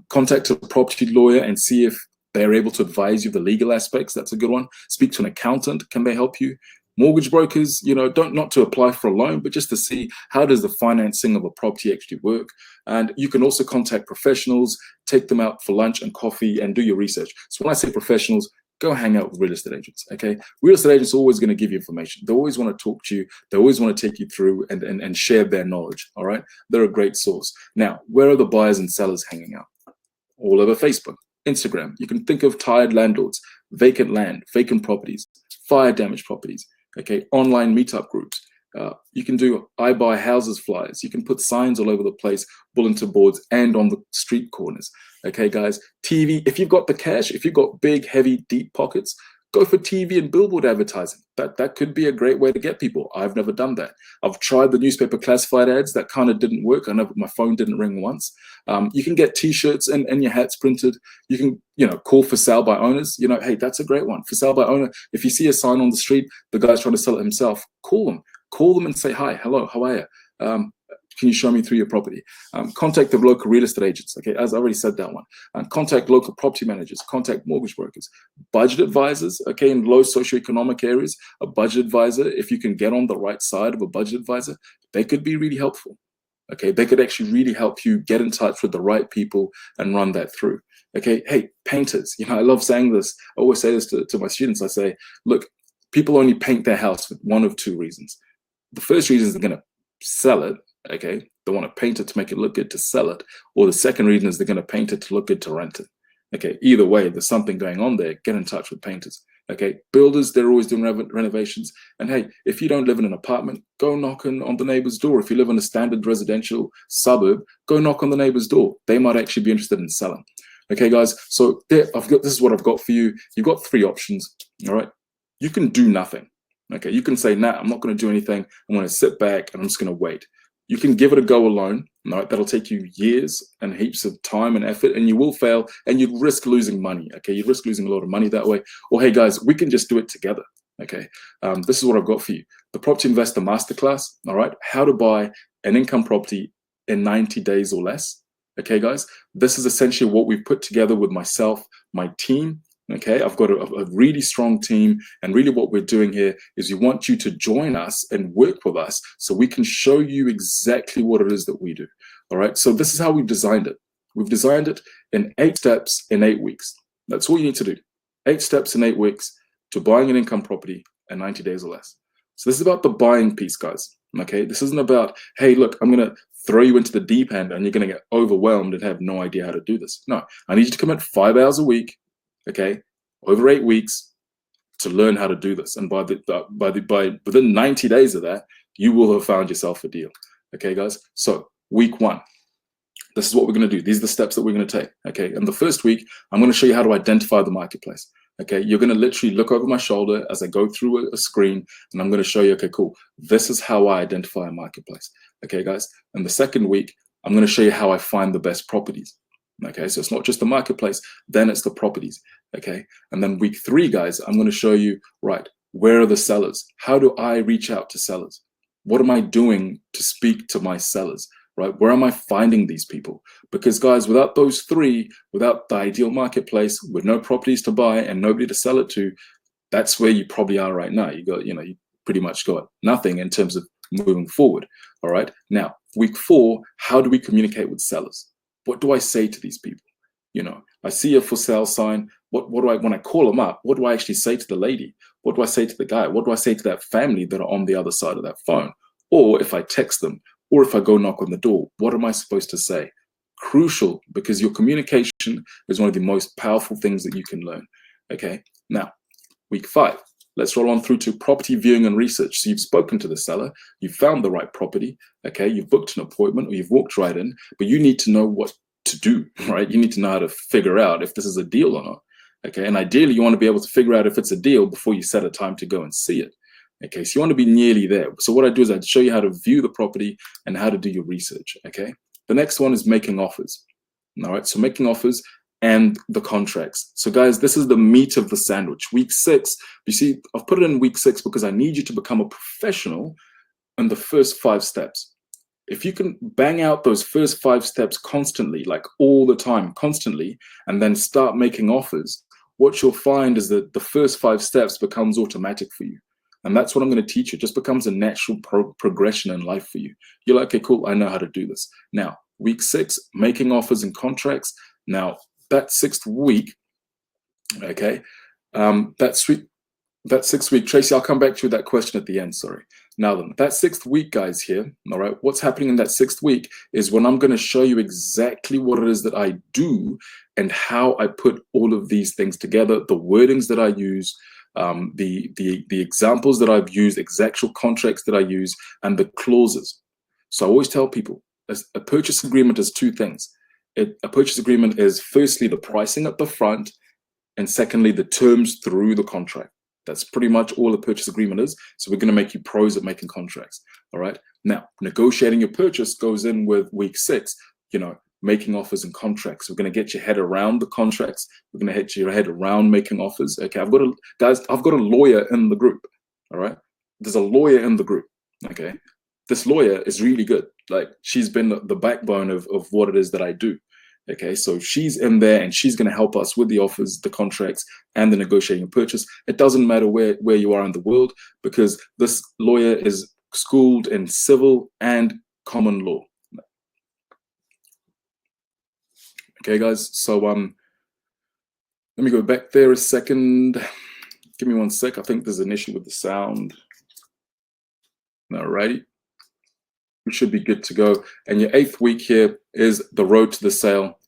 [SPEAKER 1] Contact a property lawyer and see if they're able to advise you the legal aspects. That's a good one. Speak to an accountant. Can they help you? Mortgage brokers, you know, not to apply for a loan, but just to see how does the financing of a property actually work. And you can also contact professionals, take them out for lunch and coffee, and do your research. So when I say professionals, go hang out with real estate agents, okay? Real estate agents are always going to give you information. They always want to talk to you. They always want to take you through and share their knowledge, all right? They're a great source. Now, where are the buyers and sellers hanging out? All over Facebook, Instagram. You can think of tired landlords, vacant land, vacant properties, fire damaged properties. Okay, online meetup groups. You can do I buy houses flyers. You can put signs all over the place, bulletin boards, and on the street corners. Okay, guys, TV. If you've got the cash, if you've got big, heavy, deep pockets, go for TV and billboard advertising. That could be a great way to get people. I've never done that. I've tried the newspaper classified ads. That kind of didn't work. I know my phone didn't ring once. You can get T-shirts and your hats printed. You can, you know, call for sale by owners. You know, hey, that's a great one. For sale by owner. If you see a sign on the street, the guy's trying to sell it himself, call them. Call them and say, hi, hello, how are you? Can you show me through your property? Contact the local real estate agents. Okay, as I already said that one. Contact local property managers. Contact mortgage brokers. Budget advisors. Okay, in low socioeconomic areas, a budget advisor, if you can get on the right side of a budget advisor, they could be really helpful. Okay, they could actually really help you get in touch with the right people and run that through. Okay, hey, painters. You know, I love saying this. I always say this to my students. I say, look, people only paint their house for one of two reasons. The first reason is they're going to sell it. Okay, they want to paint it to make it look good to sell it, or the second reason is they're going to paint it to look good to rent it. Okay, either way, there's something going on there. Get in touch with painters. Okay, builders, they're always doing renovations. And hey, if you don't live in an apartment, go knock on the neighbor's door. If you live in a standard residential suburb, go knock on the neighbor's door. They might actually be interested in selling. Okay, guys, so this is what I've got for you. You've got 3 options, all right? You can do nothing. Okay, you can say, nah, I'm not going to do anything. I'm going to sit back and I'm just going to wait. You can give it a go alone. All right, that'll take you years and heaps of time and effort, and you will fail, and you'd risk losing money. Okay, you'd risk losing a lot of money that way. Or hey, guys, we can just do it together. Okay, this is what I've got for you: the Property Investor Masterclass. All right, how to buy an income property in 90 days or less. Okay, guys, this is essentially what we've put together with myself, my team. Okay, I've got a really strong team, and really what we're doing here is we want you to join us and work with us so we can show you exactly what it is that we do. All right, so this is how we've designed it. We've designed it in 8 steps in 8 weeks. That's all you need to do. 8 steps in 8 weeks to buying an income property in 90 days or less. So this is about the buying piece, guys. Okay, this isn't about, hey, look, I'm going to throw you into the deep end and you're going to get overwhelmed and have no idea how to do this. No, I need you to commit 5 hours a week. Okay, over 8 weeks to learn how to do this, and by within 90 days of that, you will have found yourself a deal. Okay, guys. So week 1, this is what we're going to do. These are the steps that we're going to take. Okay, and the first week, I'm going to show you how to identify the marketplace. Okay, you're going to literally look over my shoulder as I go through a screen, and I'm going to show you. Okay, cool. This is how I identify a marketplace. Okay, guys. And the second week, I'm going to show you how I find the best properties. Okay, so it's not just the marketplace, then it's the properties. Okay, and then week 3, guys, I'm going to show you, right, where are the sellers? How do I reach out to sellers? What am I doing to speak to my sellers? Right, where am I finding these people? Because guys, without those 3, without the ideal marketplace, with no properties to buy and nobody to sell it to, that's where you probably are right now. You pretty much got nothing in terms of moving forward. All right, now week 4, how do we communicate with sellers? What do I say to these people? I see a for sale sign. What do I, when I call them up, what do I actually say to the lady? What do I say to the guy? What do I say to that family that are on the other side of that phone? Or if I text them, or if I go knock on the door, what am I supposed to say? Crucial, because your communication is one of the most powerful things that you can learn. Okay, now week 5. Let's roll on through to property viewing and research. So you've spoken to the seller, you've found the right property, okay, you've booked an appointment or you've walked right in, but you need to know what to do, right? You need to know how to figure out if this is a deal or not, okay? And ideally, you want to be able to figure out if it's a deal before you set a time to go and see it, okay? So you want to be nearly there. So what I do is I'd show you how to view the property and how to do your research, okay? The next one is making offers, all right? So making offers and the contracts. So guys, this is the meat of the sandwich. Week 6, you see, I've put it in week 6 because I need you to become a professional in the first 5 steps. If you can bang out those first 5 steps constantly, like all the time, constantly, and then start making offers, what you'll find is that the first 5 steps becomes automatic for you. And that's what I'm going to teach you. It just becomes a natural progression in life for you. You're like, okay, cool, I know how to do this. Now, week 6, making offers and contracts. Now, that 6th week, okay, that 6th week, Tracy, I'll come back to that question at the end, sorry. Now then, that 6th week, guys, here, all right, what's happening in that 6th week is when I'm going to show you exactly what it is that I do and how I put all of these things together, the wordings that I use, the examples that I've used, exact contracts that I use, and the clauses. So I always tell people, a purchase agreement is 2 things. A purchase agreement is firstly the pricing at the front, and secondly the terms through the contract. That's pretty much all a purchase agreement is. So we're going to make you pros at making contracts. All right. Now, negotiating your purchase goes in with week 6, making offers and contracts. We're going to get your head around the contracts. We're going to get your head around making offers. Okay. I've got a lawyer in the group. All right. There's a lawyer in the group. Okay. This lawyer is really good. Like, she's been the backbone of what it is that I do. Okay, so she's in there and she's going to help us with the offers, the contracts, and the negotiating purchase. It doesn't matter where you are in the world, because this lawyer is schooled in civil and common law. Okay, guys, so let me go back there a second. Give me 1 sec. I think there's an issue with the sound. All righty. We should be good to go. And your 8th week here is the road to the sale.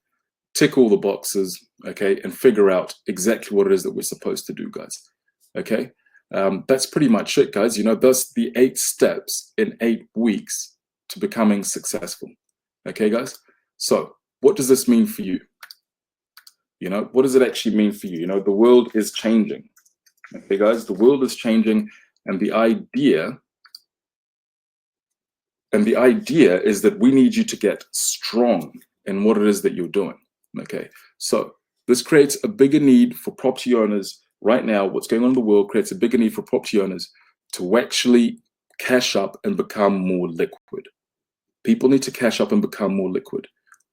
[SPEAKER 1] Tick all the boxes, okay, and figure out exactly what it is that we're supposed to do, guys. Okay, that's pretty much it, guys. You know, thus the 8 steps in 8 weeks to becoming successful. Okay, guys. So what does this mean for you? You know, what does it actually mean for you? You know, the world is changing. Okay, guys, the world is changing, and the idea is that we need you to get strong in what it is that you're doing. Okay, so this creates a bigger need for property owners right now. What's going on in the world creates a bigger need for property owners to actually cash up and become more liquid. People need to cash up and become more liquid.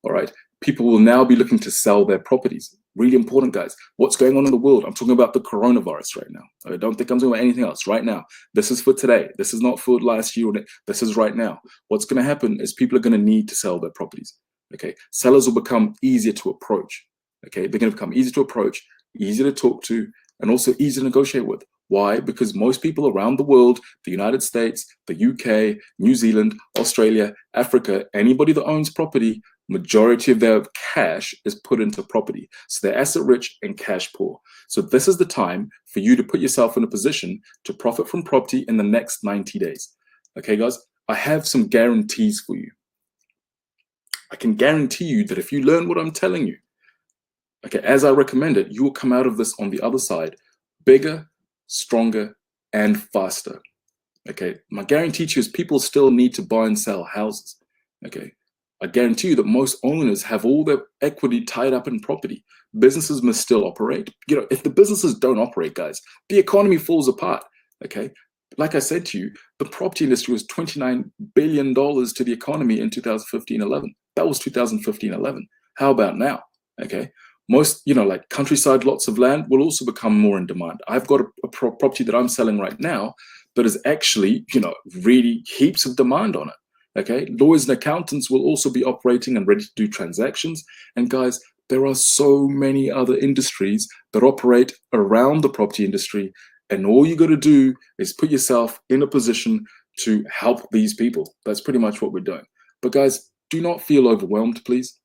[SPEAKER 1] All right, people will now be looking to sell their properties. Really important, guys. What's going on in the world? I'm talking about the coronavirus right now. I don't think I'm talking about anything else right now. This is for today. This is not for last year. This is right now. What's going to happen is people are going to need to sell their properties. Okay, sellers will become easier to approach. Okay, they're going to become easier to approach, easier to talk to, and also easier to negotiate with. Why? Because most people around the world, the United States, the UK, New Zealand, Australia, Africa, anybody that owns property, majority of their cash is put into property. So they're asset rich and cash poor. So this is the time for you to put yourself in a position to profit from property in the next 90 days. Okay, guys, I have some guarantees for you. I can guarantee you that if you learn what I'm telling you, okay, as I recommend it, you will come out of this on the other side bigger, stronger, and faster. Okay, my guarantee to you is people still need to buy and sell houses. Okay, I guarantee you that most owners have all their equity tied up in property. Businesses must still operate. You know, if the businesses don't operate, guys, the economy falls apart. Okay, like I said to you, the property industry was $29 billion to the economy in 2015-11. That was 2015-11. How about now? Okay, most, you know, like countryside lots of land will also become more in demand. I've got a property that I'm selling right now that is actually, you know, really heaps of demand on it. Okay, lawyers and accountants will also be operating and ready to do transactions. And guys, there are so many other industries that operate around the property industry. And all you got to do is put yourself in a position to help these people. That's pretty much what we're doing. But guys, do not feel overwhelmed, please.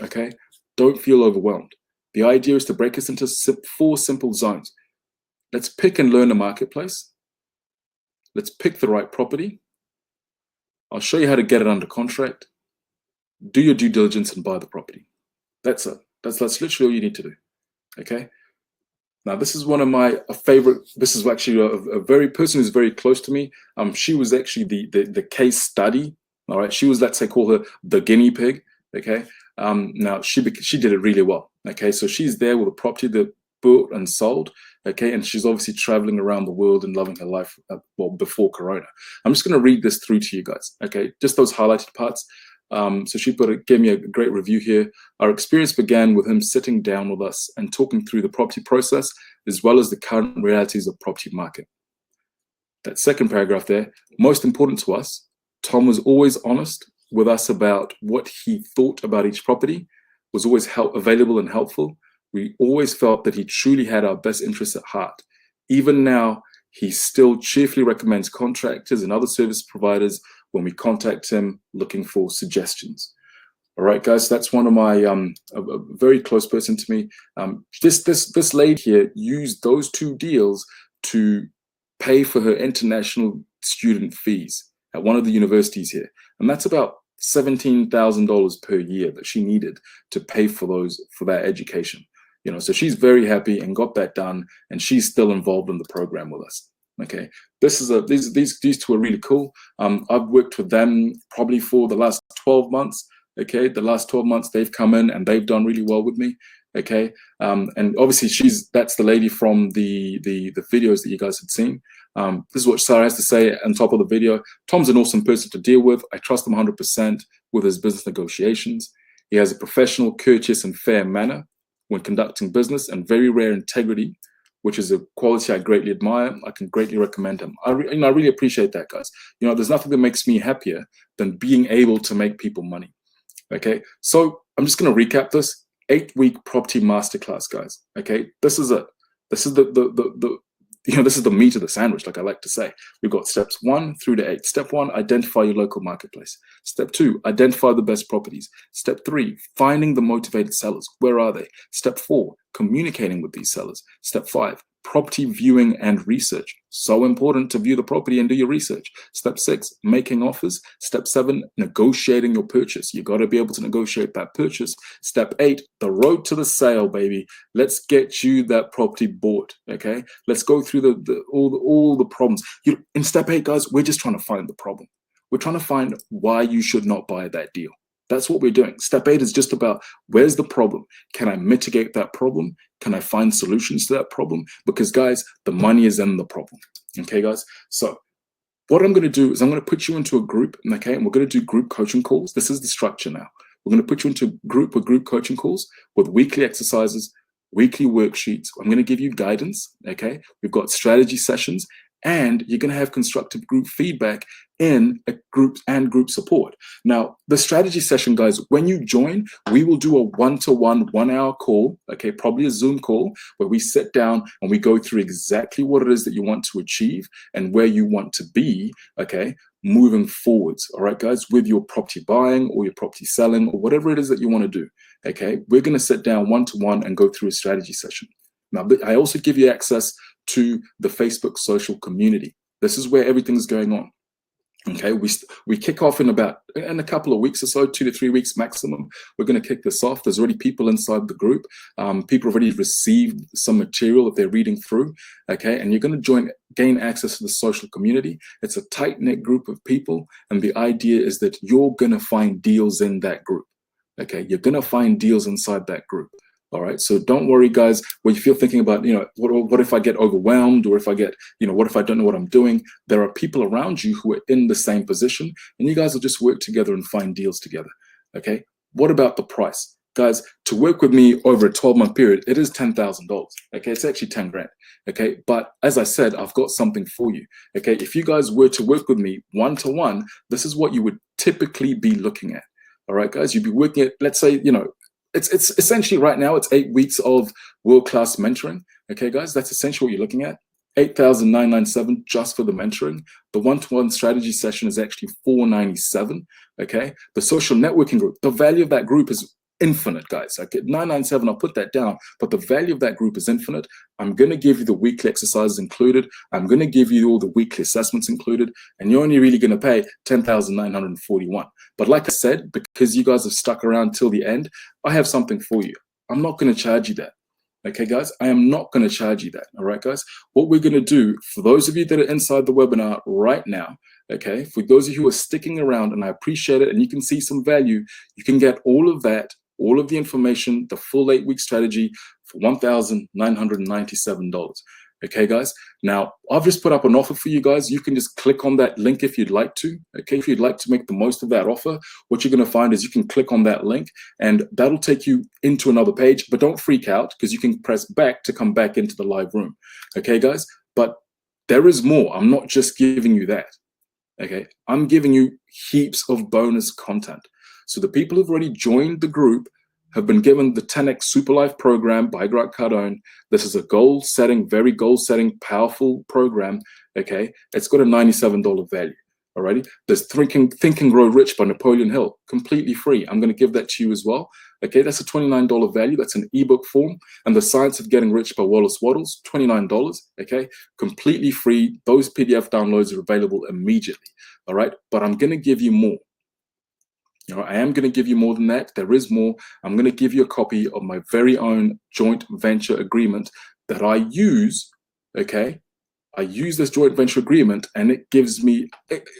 [SPEAKER 1] Okay, don't feel overwhelmed. The idea is to break us into 4 simple zones. Let's pick and learn a marketplace. Let's pick the right property. I'll show you how to get it under contract. Do your due diligence and buy the property. That's it. That's literally all you need to do. Okay. Now, this is one of my favorite. This is actually a very person who's very close to me. She was actually the case study. All right. She was, let's say, call her the guinea pig. Okay. Now she did it really well. Okay. So she's there with a property that bought and sold. Okay, and she's obviously traveling around the world and loving her life, well, before Corona. I'm just going to read this through to you guys. Okay, just those highlighted parts. So she gave me a great review here. Our experience began with him sitting down with us and talking through the property process, as well as the current realities of property market. That second paragraph there, most important to us, Tom was always honest with us about what he thought about each property, was always available and helpful. We always felt that he truly had our best interests at heart. Even now, he still cheerfully recommends contractors and other service providers when we contact him looking for suggestions. All right, guys, that's one of my a very close person to me. This lady here used those 2 deals to pay for her international student fees at one of the universities here, and that's about $17,000 per year that she needed to pay for that education. You know, so she's very happy and got that done, and she's still involved in the program with us. Okay, this is these 2 are really cool. I've worked with them probably for the last 12 months. Okay, the last 12 months they've come in and they've done really well with me. Okay, and obviously that's the lady from the videos that you guys had seen. This is what Sarah has to say on top of the video. Tom's an awesome person to deal with. I trust him 100% with his business negotiations. He has a professional, courteous, and fair manner when conducting business, and very rare integrity, which is a quality I greatly admire. I can greatly recommend him. I really appreciate that, guys. You know, there's nothing that makes me happier than being able to make people money. Okay, so I'm just going to recap this 8-week property masterclass, guys. Okay, this is it. This is this is the meat of the sandwich, like I like to say. We've got steps 1 through to 8. Step 1, identify your local marketplace. Step 2, identify the best properties. Step 3, finding the motivated sellers. Where are they? Step 4, communicating with these sellers. Step 5, property viewing and research. So important to view the property and do your research. Step 6, making offers. Step 7, negotiating your purchase. You got to be able to negotiate that purchase. Step 8, the road to the sale, baby. Let's get you that property bought. Okay, let's go through all the problems. In step 8, guys, we're just trying to find the problem. We're trying to find why you should not buy that deal. That's what we're doing. Step 8 is just about, where's the problem? Can I mitigate that problem? Can I find solutions to that problem? Because guys, the money is in the problem. Okay, guys? So what I'm going to do is I'm going to put you into a group, okay? And we're going to do group coaching calls. This is the structure now. We're going to put you into a group with group coaching calls with weekly exercises, weekly worksheets. I'm going to give you guidance, okay? We've got strategy sessions, and you're going to have constructive group feedback in a group and group support. Now, the strategy session, guys, when you join, we will do a one-to-one 1-hour call, okay, probably a Zoom call, where we sit down and we go through exactly what it is that you want to achieve and where you want to be, okay, moving forwards. All right, guys, with your property buying or your property selling or whatever it is that you want to do, okay, we're going to sit down one-to-one and go through a strategy session. Now, I also give you access to the Facebook social community. This is where everything's going on. Okay, we kick off in a couple of weeks or so, 2 to 3 weeks maximum. We're going to kick this off. There's already people inside the group. People have already received some material that they're reading through. Okay, and you're going to gain access to the social community. It's a tight-knit group of people, and the idea is that you're going to find deals in that group. Okay, you're going to find deals inside that group. All right, so don't worry, guys. When you feel thinking about, what if I get overwhelmed, or if I get, what if I don't know what I'm doing? There are people around you who are in the same position, and you guys will just work together and find deals together. Okay, what about the price? Guys, to work with me over a 12-month period, it is $10,000. Okay, it's actually 10 grand. Okay, but as I said, I've got something for you. Okay, if you guys were to work with me one-to-one, this is what you would typically be looking at. All right, guys, you'd be working at, let's say, it's essentially right now, it's 8 weeks of world-class mentoring. Okay, guys, that's essentially what you're looking at. $8,997 just for the mentoring. The one-to-one strategy session is actually $497. Okay, the social networking group, the value of that group is infinite, guys. Okay, $997, I'll put that down, but the value of that group is infinite. I'm going to give you the weekly exercises included. I'm going to give you all the weekly assessments included, and you're only really going to pay $10,941. But like I said, because you guys have stuck around till the end, I have something for you. I'm not going to charge you that. Okay, guys, I am not going to charge you that. All right, guys, what we're going to do, for those of you that are inside the webinar right now, okay, for those of you who are sticking around, and I appreciate it, and you can see some value, you can get all of that, all of the information, the full 8-week strategy for $1,997. Okay, guys. Now, I've just put up an offer for you guys. You can just click on that link if you'd like to. Okay, if you'd like to make the most of that offer, what you're going to find is you can click on that link, and that'll take you into another page. But don't freak out, because you can press back to come back into the live room. Okay, guys. But there is more. I'm not just giving you that. Okay, I'm giving you heaps of bonus content. So the people who've already joined the group have been given the 10X Super Life program by Grant Cardone. This is a goal-setting, very goal-setting, powerful program. Okay, it's got a $97 value. Alrighty, there's Think and Grow Rich by Napoleon Hill, completely free. I'm going to give that to you as well. Okay, that's a $29 value. That's an ebook form. And The Science of Getting Rich by Wallace Wattles, $29. Okay, completely free. Those PDF downloads are available immediately. All right, but I'm going to give you more. I am going to give you more than that. There is more. I'm going to give you a copy of my very own joint venture agreement that I use. Okay, I use this joint venture agreement, and it gives me,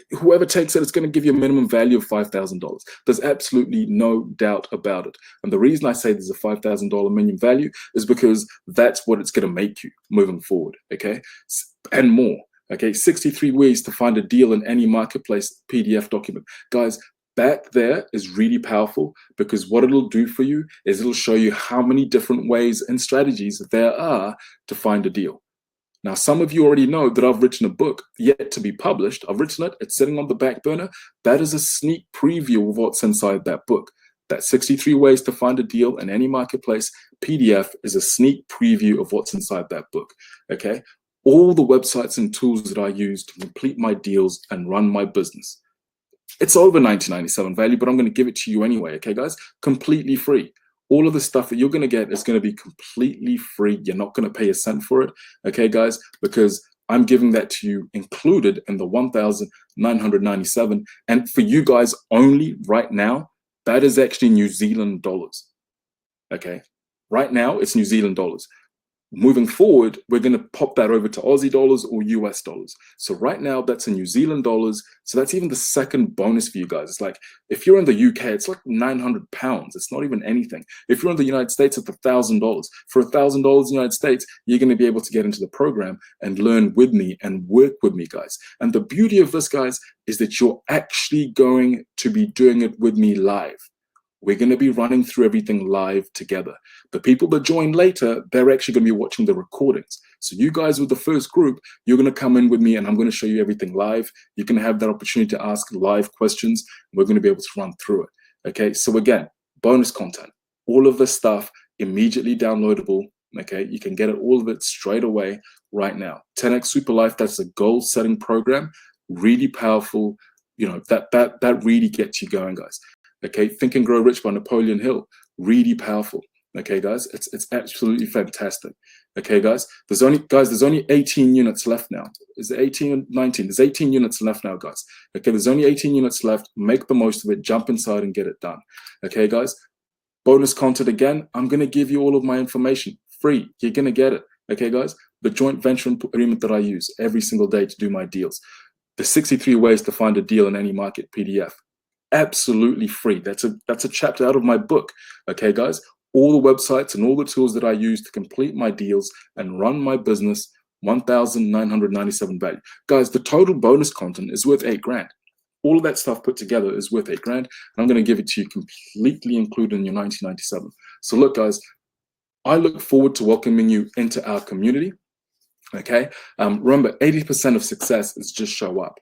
[SPEAKER 1] whoever takes it, it's going to give you a minimum value of $5,000. There's absolutely no doubt about it. And the reason I say there's a $5,000 minimum value is because that's what it's going to make you moving forward. Okay, and more. Okay, 63 ways to find a deal in any marketplace PDF document. Guys, that there is really powerful, because what it'll do for you is it'll show you how many different ways and strategies there are to find a deal. Now, some of you already know that I've written a book yet to be published. I've written it. It's sitting on the back burner. That is a sneak preview of what's inside that book. That 63 ways to find a deal in any marketplace PDF is a sneak preview of what's inside that book. Okay, all the websites and tools that I use to complete my deals and run my business. It's over $19.97 value, but I'm going to give it to you anyway. Okay, guys, completely free. all of the stuff that you're going to get is going to be completely free. You're not going to pay a cent for it, okay, guys, because I'm giving that to you included in the 1,997. And for you guys only right now, that is actually New Zealand dollars, okay? Right now, it's New Zealand dollars. Moving forward, we're going to pop that over to Aussie dollars or US dollars. So right now, that's in New Zealand dollars. So that's even the second bonus for you guys. It's like, if you're in the UK, it's like £900. It's not even anything. If you're in the United States, it's $1,000. For $1,000 in the United States, you're going to be able to get into the program and learn with me and work with me, guys. And the beauty of this, guys, is that you're actually going to be doing it with me live. We're going to be running through everything live together. The people that join later, they're actually going to be watching the recordings. So you guys with the first group, you're going to come in with me and I'm going to show you everything live. You're going to have that opportunity to ask live questions. And we're going to be able to run through it. Okay, so again, bonus content, all of this stuff immediately downloadable. Okay, you can get it, all of it straight away right now. 10x Super Life, that's a goal setting program, really powerful. You know, that really gets you going, guys. Okay, Think and Grow Rich by Napoleon Hill, really powerful. Okay, guys, it's absolutely fantastic. Okay, guys, there's only 18 units left now. Is it 18 or 19? There's 18 units left now, guys. Okay, there's only 18 units left. Make the most of it. Jump inside and get it done. Okay, guys. Bonus content again. I'm gonna give you all of my information free. You're gonna get it. Okay, guys. The joint venture agreement that I use every single day to do my deals. The 63 ways to find a deal in any market PDF. Absolutely free. That's a chapter out of my book. Okay, guys, all the websites and all the tools that I use to complete my deals and run my business, 1,997 value. Guys, the total bonus content is worth $8,000. All of that stuff put together is worth $8,000, and I'm going to give it to you completely included in your 1997. So look, guys, I look forward to welcoming you into our community. Okay, remember, 80% of success is just show up.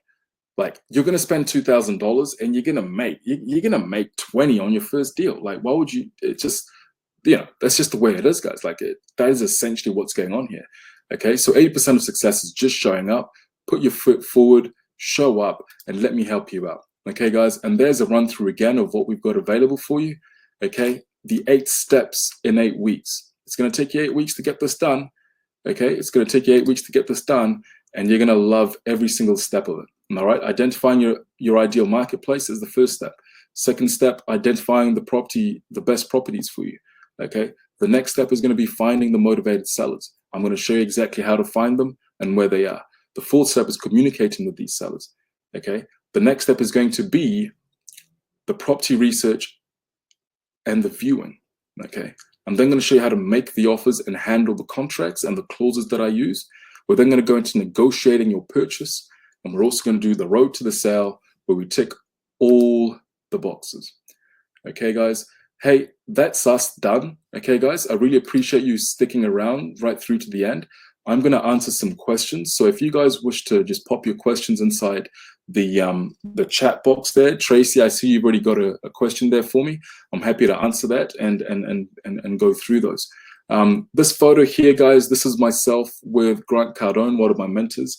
[SPEAKER 1] Like, you're gonna spend $2,000 and you're gonna make 20 on your first deal. Like, why would you? It just, you know, that's just the way it is, guys. Like, that is essentially what's going on here. Okay, so 80% of success is just showing up. Put your foot forward, show up, and let me help you out. Okay, guys, and there's a run through again of what we've got available for you. Okay, the 8 steps in 8 weeks. It's gonna take you 8 weeks to get this done. Okay, it's gonna take you 8 weeks to get this done, and you're gonna love every single step of it. All right, identifying your ideal marketplace is the first step. Second step, identifying the best properties for you. Okay, the next step is going to be finding the motivated sellers. I'm going to show you exactly how to find them and where they are. The fourth step is communicating with these sellers. Okay, the next step is going to be the property research and the viewing. Okay, I'm then going to show you how to make the offers and handle the contracts and the clauses that I use. We're then going to go into negotiating your purchase. And we're also going to do the road to the sale, where we tick all the boxes. Okay, guys. Hey, that's us done. Okay, guys. I really appreciate you sticking around right through to the end. I'm going to answer some questions. So if you guys wish to just pop your questions inside the chat box there, Tracy, I see you've already got a question there for me. I'm happy to answer that and go through those. This photo here, guys, this is myself with Grant Cardone, one of my mentors.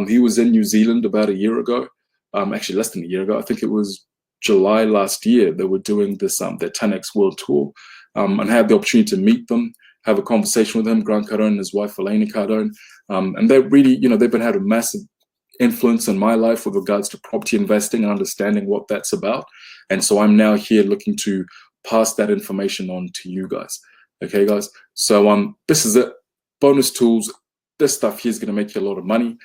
[SPEAKER 1] He was in New Zealand about a year ago, actually less than a year ago. I think it was July last year. They were doing this their 10x World Tour, and I had the opportunity to meet them, have a conversation with him, Grant Cardone and his wife Elena Cardone, and they really, you know, they've had a massive influence in my life with regards to property investing and understanding what that's about. And so I'm now here looking to pass that information on to you guys. Okay, guys. So this is it. Bonus tools. This stuff here is going to make you a lot of money.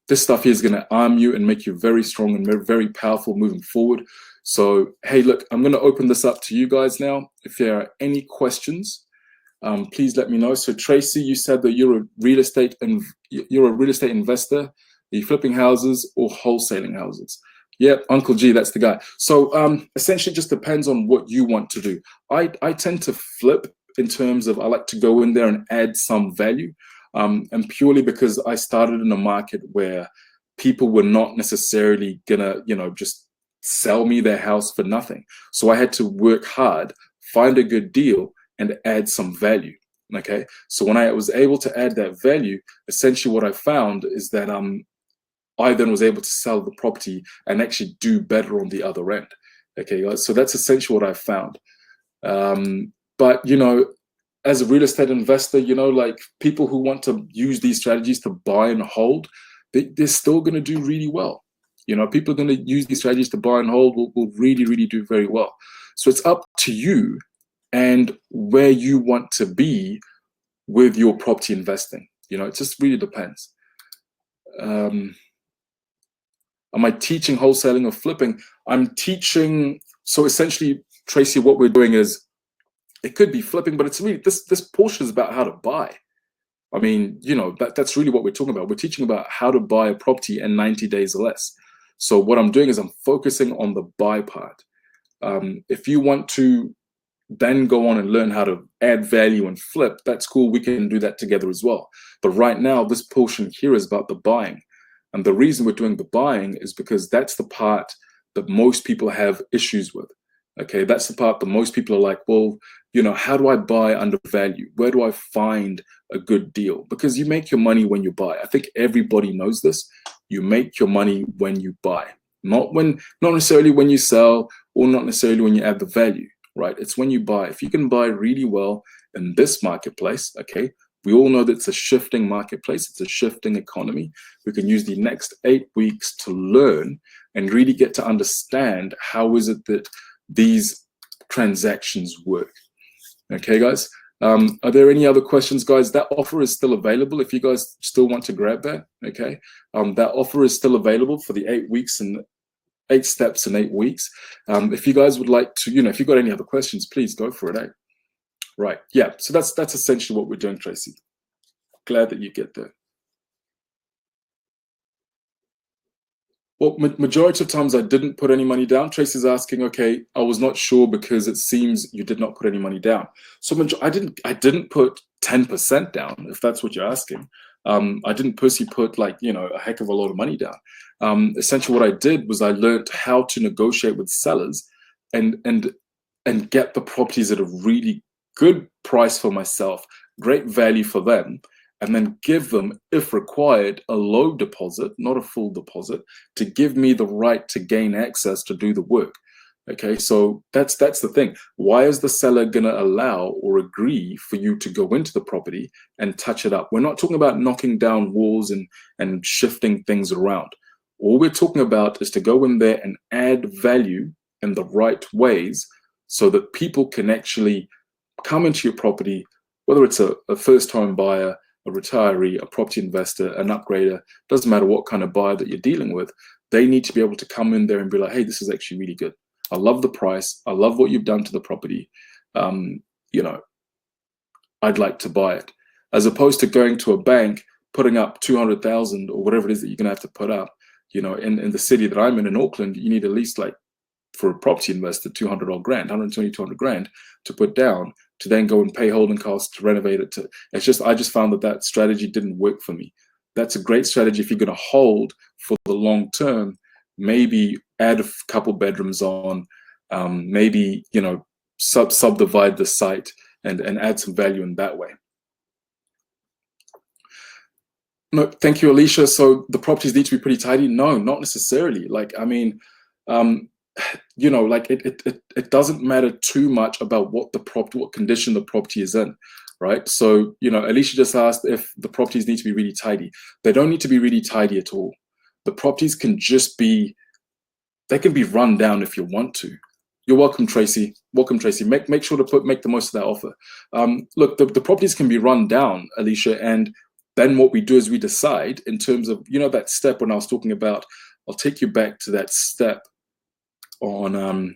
[SPEAKER 1] This stuff here is going to arm you and make you very strong and very powerful moving forward. So, hey, look, I'm going to open this up to you guys now. If there are any questions, please let me know. So, Tracy, you said that you're a real estate investor. Are you flipping houses or wholesaling houses? Yeah, Uncle G, that's the guy. So, essentially, it just depends on what you want to do. I tend to flip in terms of I like to go in there and add some value. And purely because I started in a market where people were not necessarily gonna, you know, just sell me their house for nothing. So I had to work hard, find a good deal, and add some value. Okay. So when I was able to add that value, essentially what I found is that I then was able to sell the property and actually do better on the other end. Okay, guys. So that's essentially what I found. But, as a real estate investor, like people who want to use these strategies to buy and hold, they're still going to do really well. People are going to use these strategies to buy and hold will really, really do very well. So it's up to you and where you want to be with your property investing. It just really depends. Am I teaching wholesaling or flipping? I'm teaching. So essentially, Tracy, what we're doing is, it could be flipping, but it's really, this portion is about how to buy. I mean, that's really what we're talking about. We're teaching about how to buy a property in 90 days or less. So what I'm doing is I'm focusing on the buy part. If you want to then go on and learn how to add value and flip, that's cool. We can do that together as well. But right now, this portion here is about the buying. And the reason we're doing the buying is because that's the part that most people have issues with. Okay, that's the part that most people are like, well, how do I buy under value? Where do I find a good deal? Because you make your money when you buy. I think everybody knows this. You make your money when you buy, not necessarily when you sell, or not necessarily when you add the value, right? It's when you buy. If you can buy really well in this marketplace, okay, we all know that it's a shifting marketplace. It's a shifting economy. We can use the next 8 weeks to learn and really get to understand how is it that these transactions work. Okay, guys. Are there any other questions, guys? That offer is still available if you guys still want to grab that. Okay, that offer is still available for the 8 weeks and 8 steps in 8 weeks. If you guys would like to, if you've got any other questions, please go for it. Eh? Right. Yeah. So that's essentially what we're doing, Tracy. Glad that you get that. Well, majority of times I didn't put any money down. Tracy's asking, okay, I was not sure because it seems you did not put any money down. So I didn't put 10% down, if that's what you're asking. I didn't personally put a heck of a lot of money down. Essentially what I did was I learned how to negotiate with sellers and get the properties at a really good price for myself, great value for them, and then give them, if required, a low deposit, not a full deposit, to give me the right to gain access to do the work. Okay, so that's the thing. Why is the seller going to allow or agree for you to go into the property and touch it up? We're not talking about knocking down walls and shifting things around. All we're talking about is to go in there and add value in the right ways so that people can actually come into your property, whether it's a first-time buyer, a retiree, a property investor, an upgrader, doesn't matter what kind of buyer that you're dealing with, they need to be able to come in there and be like, hey, this is actually really good. I love the price. I love what you've done to the property. I'd like to buy it. As opposed to going to a bank, putting up 200,000 or whatever it is that you're going to have to put up. In the city that I'm in Auckland, you need at least for a property investor, 200 odd grand, 120, 200 grand to put down, to then go and pay holding costs to renovate it. I just found that strategy didn't work for me. That's a great strategy if you're going to hold for the long term. Maybe add a couple bedrooms on, maybe subdivide the site and add some value in that way. No, thank you, Alicia. So the properties need to be pretty tidy? No, not necessarily. It doesn't matter too much about what condition the property is in, right? So, Alicia just asked if the properties need to be really tidy. They don't need to be really tidy at all. The properties can just be, they can be run down if you want to. You're welcome, Tracy. Welcome, Tracy. Make sure to make the most of that offer. Look, the properties can be run down, Alicia, and then what we do is we decide in terms of, that step when I was talking about, I'll take you back to that step on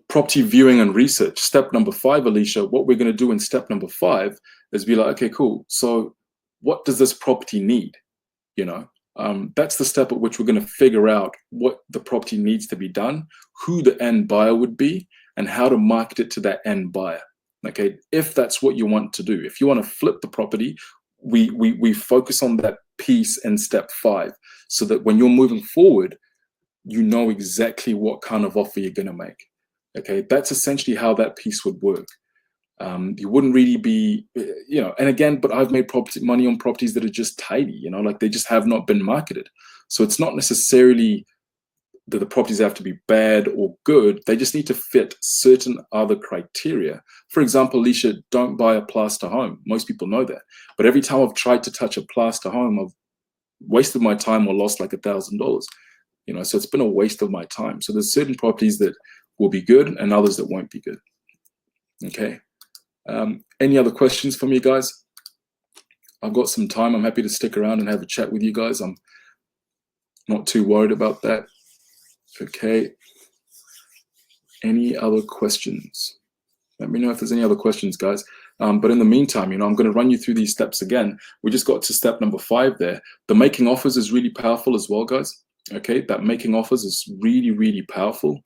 [SPEAKER 1] property viewing and research. Step number 5, Alicia, what we're going to do in step number 5 is be like, okay, cool. So what does this property need? That's the step at which we're going to figure out what the property needs to be done, who the end buyer would be, and how to market it to that end buyer. Okay, if that's what you want to do. If you want to flip the property, we focus on that piece in step 5, so that when you're moving forward, you know exactly what kind of offer you're going to make. Okay, that's essentially how that piece would work. You wouldn't really be, and again, but I've made money on properties that are just tidy, they just have not been marketed. So it's not necessarily that the properties have to be bad or good. They just need to fit certain other criteria. For example, Alicia, don't buy a plaster home. Most people know that. But every time I've tried to touch a plaster home, I've wasted my time or lost like $1,000. You know, so it's been a waste of my time. So there's certain properties that will be good and others that won't be good. Okay. Any other questions from you guys? I've got some time. I'm happy to stick around and have a chat with you guys. I'm not too worried about that. Okay. Any other questions? Let me know if there's any other questions, guys. But in the meantime, you know, I'm going to run you through these steps again. We just got to step number 5 there. The making offers is really powerful as well, guys. Okay, that making offers is really, really powerful.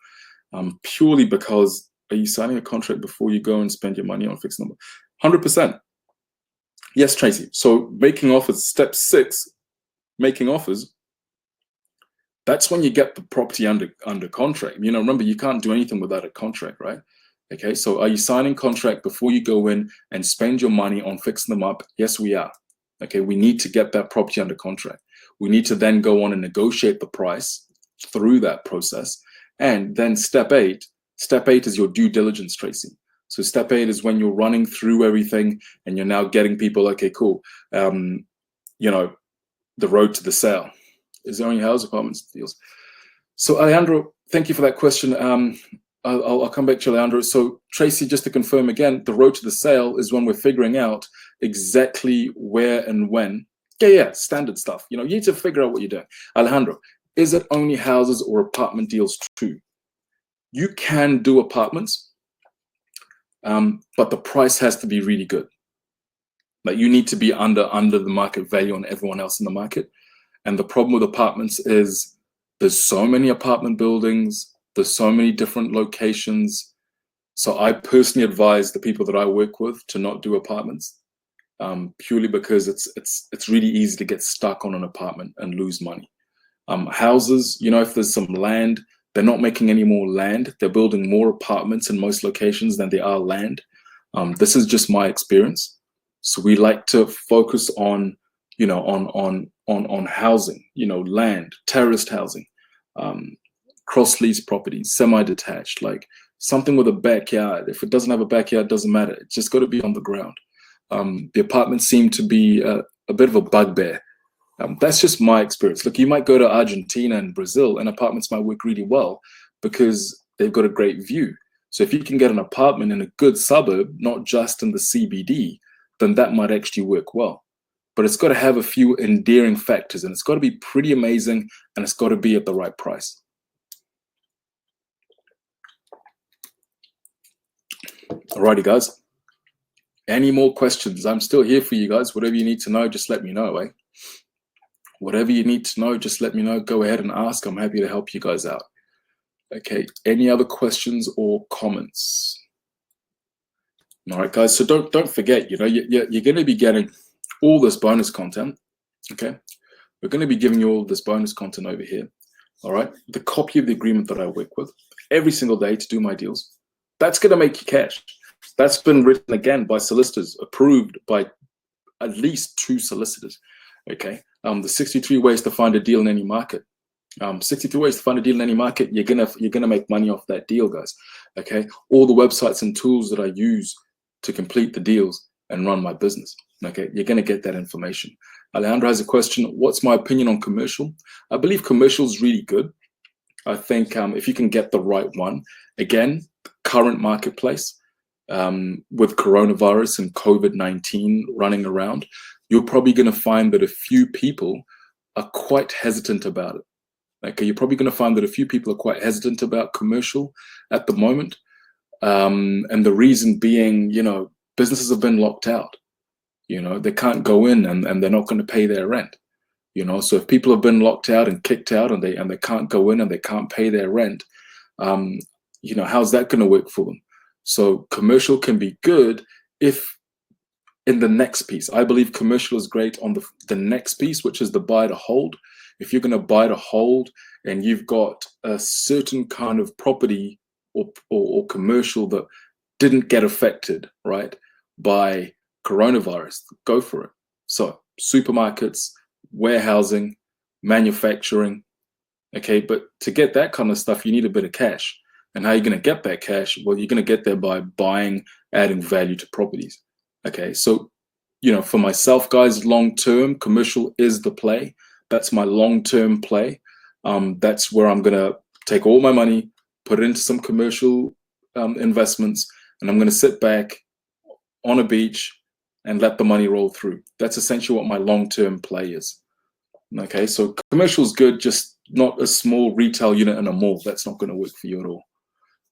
[SPEAKER 1] Purely because, are you signing a contract before you go and spend your money on fixed number? 100%. Yes, Tracy. So making offers, step 6, making offers. That's when you get the property under contract. You know, remember, you can't do anything without a contract, right? Okay, so are you signing contract before you go in and spend your money on fixing them up? Yes, we are. Okay, we need to get that property under contract. We need to then go on and negotiate the price through that process. And then step 8 is your due diligence, Tracy. So step 8 is when you're running through everything and you're now getting people, okay, cool. You know, the road to the sale. Is there any house apartments deals? So Alejandro, thank you for that question. I'll come back to Alejandro. So Tracy, just to confirm again, the road to the sale is when we're figuring out exactly where and when. Yeah, standard stuff. You know, you need to figure out what you're doing. Alejandro, is it only houses or apartment deals too? You can do apartments, but the price has to be really good. Like, you need to be under the market value on everyone else in the market. And the problem with apartments is there's so many apartment buildings, there's so many different locations. So I personally advise the people that I work with to not do apartments, purely because it's really easy to get stuck on an apartment and lose money. Houses, you know, if there's some land, they're not making any more land. They're building more apartments in most locations than they are land. This is just my experience. So we like to focus on, you know, on housing, you know, land, terraced housing, cross-lease properties, semi-detached, like something with a backyard. If it doesn't have a backyard, it doesn't matter. It's just got to be on the ground. The apartments seem to be a bit of a bugbear. That's just my experience. Look, you might go to Argentina and Brazil, and apartments might work really well because they've got a great view. So if you can get an apartment in a good suburb, not just in the CBD, then that might actually work well. But it's got to have a few endearing factors, and it's got to be pretty amazing, and it's got to be at the right price. Alrighty, guys. Any more questions? I'm still here for you guys. Whatever you need to know, just let me know, eh? Whatever you need to know, just let me know. Go ahead and ask. I'm happy to help you guys out. Okay, any other questions or comments? All right, guys, so don't forget, you know, you're going to be getting all this bonus content, okay? We're going to be giving you all this bonus content over here, all right? The copy of the agreement that I work with every single day to do my deals. That's going to make you cash. That's been written again by solicitors, approved by at least 2 solicitors, okay? The 63 ways to find a deal in any market. 63 ways to find a deal in any market. You're gonna make money off that deal, guys. Okay, all the websites and tools that I use to complete the deals and run my business. Okay, you're gonna get that information. Alejandro has a question. What's my opinion on commercial? I believe commercial is really good. I think if you can get the right one, again, current marketplace with coronavirus and COVID-19 running around, you're probably going to find that a few people are quite hesitant about it. Okay, you're probably going to find that a few people are quite hesitant about commercial at the moment. And the reason being, you know, businesses have been locked out. You know, they can't go in and they're not going to pay their rent. You know, so if people have been locked out and kicked out and they can't go in and they can't pay their rent, you know, how's that going to work for them? So commercial can be good if in the next piece. I believe commercial is great on the next piece, which is the buy to hold. If you're going to buy to hold and you've got a certain kind of property or commercial that didn't get affected, right, by coronavirus, go for it. So supermarkets, warehousing, manufacturing, Okay, but to get that kind of stuff, you need a bit of cash. And how are you going to get that cash? Well, you're going to get there by buying, adding value to properties. Okay, so, you know, for myself, guys, long-term, commercial is the play. That's my long-term play. That's where I'm going to take all my money, put it into some commercial investments, and I'm going to sit back on a beach and let the money roll through. That's essentially what my long-term play is. Okay, so commercial is good, just not a small retail unit in a mall. That's not going to work for you at all.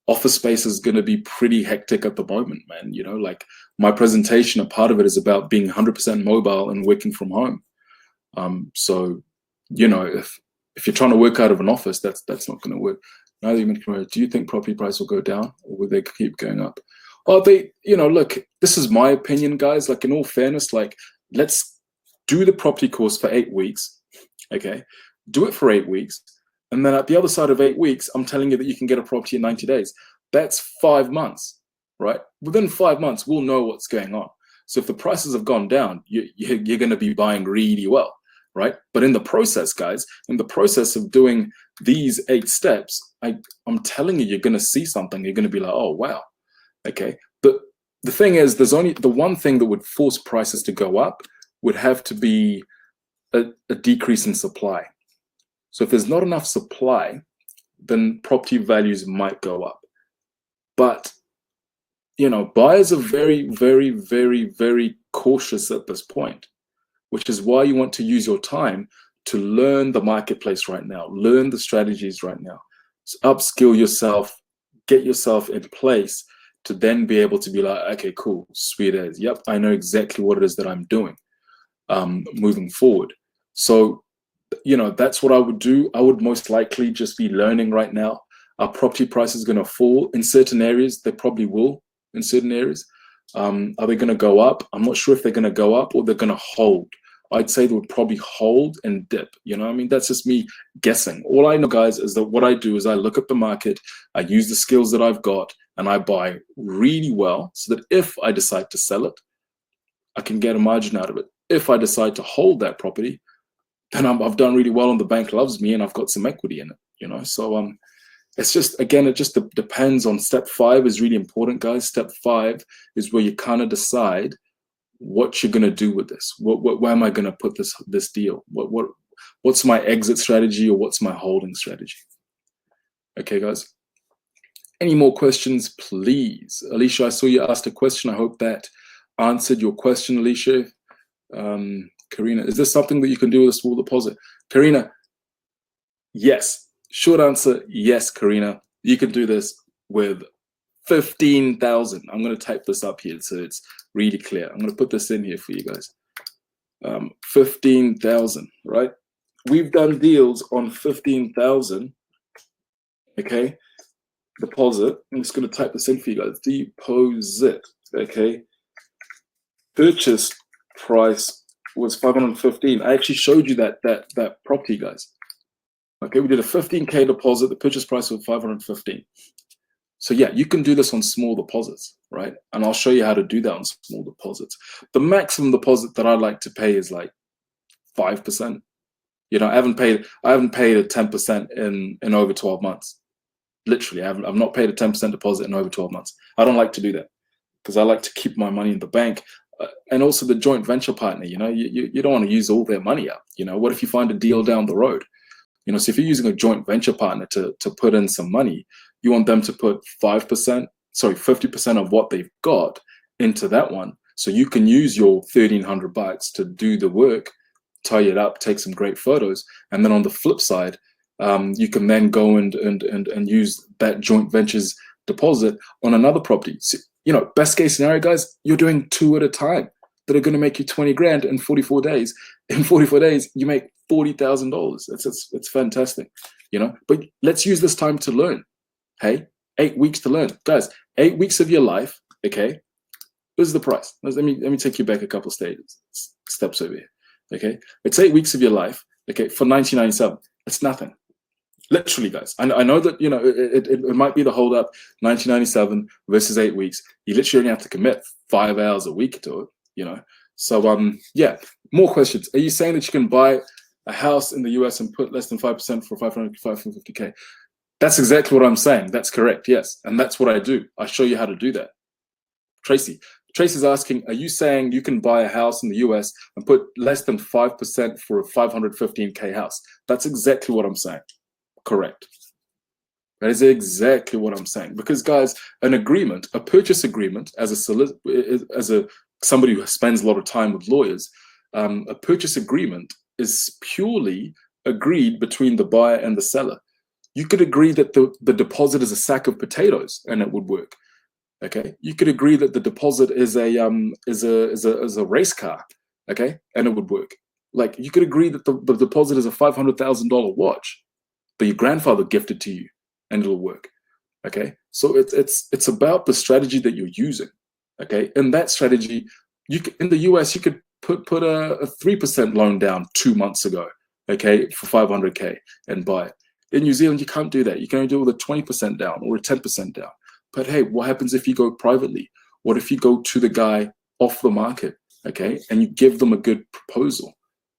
[SPEAKER 1] Office space is going to be pretty hectic at the moment, man. You know, like my presentation, a part of it is about being 100% mobile and working from home. So, you know, if you're trying to work out of an office, that's not going to work. Now, do you think property price will go down, or will they keep going up? Oh, you know, look, this is my opinion, guys. Like, in all fairness, like, let's do the property course for 8 weeks. Okay, do it for 8 weeks. And then at the other side of 8 weeks, I'm telling you that you can get a property in 90 days. That's 5 months, right? Within 5 months, we'll know what's going on. So if the prices have gone down, you're going to be buying really well, right? But in the process, guys, in the process of doing these 8 steps, I'm telling you, you're going to see something. You're going to be like, oh, wow. Okay. But the thing is, there's only the one thing that would force prices to go up would have to be a decrease in supply. So if there's not enough supply, then property values might go up. But, you know, buyers are very, very, very, very cautious at this point, which is why you want to use your time to learn the marketplace right now, learn the strategies right now, so upskill yourself, get yourself in place to then be able to be like, okay, cool, sweet as, yep, I know exactly what it is that I'm doing moving forward. So, you know, that's what I would do. I would most likely just be learning right now. Our property price is going to fall in certain areas. They probably will in certain areas. Are they going to go up? I'm not sure if they're going to go up or they're going to hold. I'd say they would probably hold and dip. You know, I mean, that's just me guessing. All I know, guys, is that what I do is I look at the market, I use the skills that I've got, and I buy really well so that if I decide to sell it, I can get a margin out of it. If I decide to hold that property, then I've done really well and the bank loves me and I've got some equity in it, you know? So it's just, again, it just depends on Step 5 is really important, guys. Step 5 is where you kind of decide what you're going to do with this. Where am I going to put this deal? What's my exit strategy or what's my holding strategy? Okay, guys. Any more questions, please? Alicia, I saw you asked a question. I hope that answered your question, Alicia. Karina, is this something that you can do with a small deposit? Karina, yes. Short answer, yes, Karina. You can do this with 15,000. I'm going to type this up here so it's really clear. I'm going to put this in here for you guys. 15,000, right? We've done deals on 15,000. Okay. Deposit. I'm just going to type this in for you guys. Deposit. Okay. Purchase price was 515. I actually showed you that property, guys. Okay, we did a 15K deposit. The purchase price was 515. So yeah, you can do this on small deposits, right? And I'll show you how to do that on small deposits. The maximum deposit that I like to pay is like 5%. You know, I haven't paid a 10% in over 12 months. Literally, I've not paid a 10% deposit in over 12 months. I don't like to do that because I like to keep my money in the bank. And also the joint venture partner, you know, you don't want to use all their money up. You know, what if you find a deal down the road? You know, so if you're using a joint venture partner to put in some money, you want them to put 50% of what they've got into that one. So you can use your $1,300 to do the work, tie it up, take some great photos. And then on the flip side, you can then go and use that joint venture's deposit on another property. So, you know, best case scenario, guys, you're doing 2 at a time that are going to make you 20 grand in 44 days. In 44 days, you make $40,000. It's fantastic, you know. But let's use this time to learn. Hey, 8 weeks to learn, guys. 8 weeks of your life. Okay, this is the price. Let me take you back a couple steps over here. Okay, it's 8 weeks of your life. Okay, for $19.97, it's nothing. Literally, guys. I know that, you know, it might be the hold up, $19.97 versus 8 weeks. You literally only have to commit 5 hours a week to it, you know. So yeah, more questions. Are you saying that you can buy a house in the US and put less than 5% for 500, 550K. That's exactly what I'm saying. That's correct. Yes. And that's what I do. I show you how to do that. Tracy's asking, are you saying you can buy a house in the US and put less than 5% for a 515K house? That's exactly what I'm saying. Correct. That is exactly what I'm saying. Because guys, an agreement, a purchase agreement, as somebody who spends a lot of time with lawyers, a purchase agreement is purely agreed between the buyer and the seller. You could agree that the deposit is a sack of potatoes and it would work. Okay, you could agree that the deposit is a race car, okay, and it would work. Like you could agree that the deposit is a $500,000 watch that your grandfather gifted to you, and it'll work. Okay, so it's about the strategy that you're using. Okay, in that strategy, in the US you could put a 3% loan down 2 months ago, okay, for 500K and buy it. In New Zealand, you can't do that. You can only do it with a 20% down or a 10% down. But hey, what happens if you go privately? What if you go to the guy off the market, okay, and you give them a good proposal?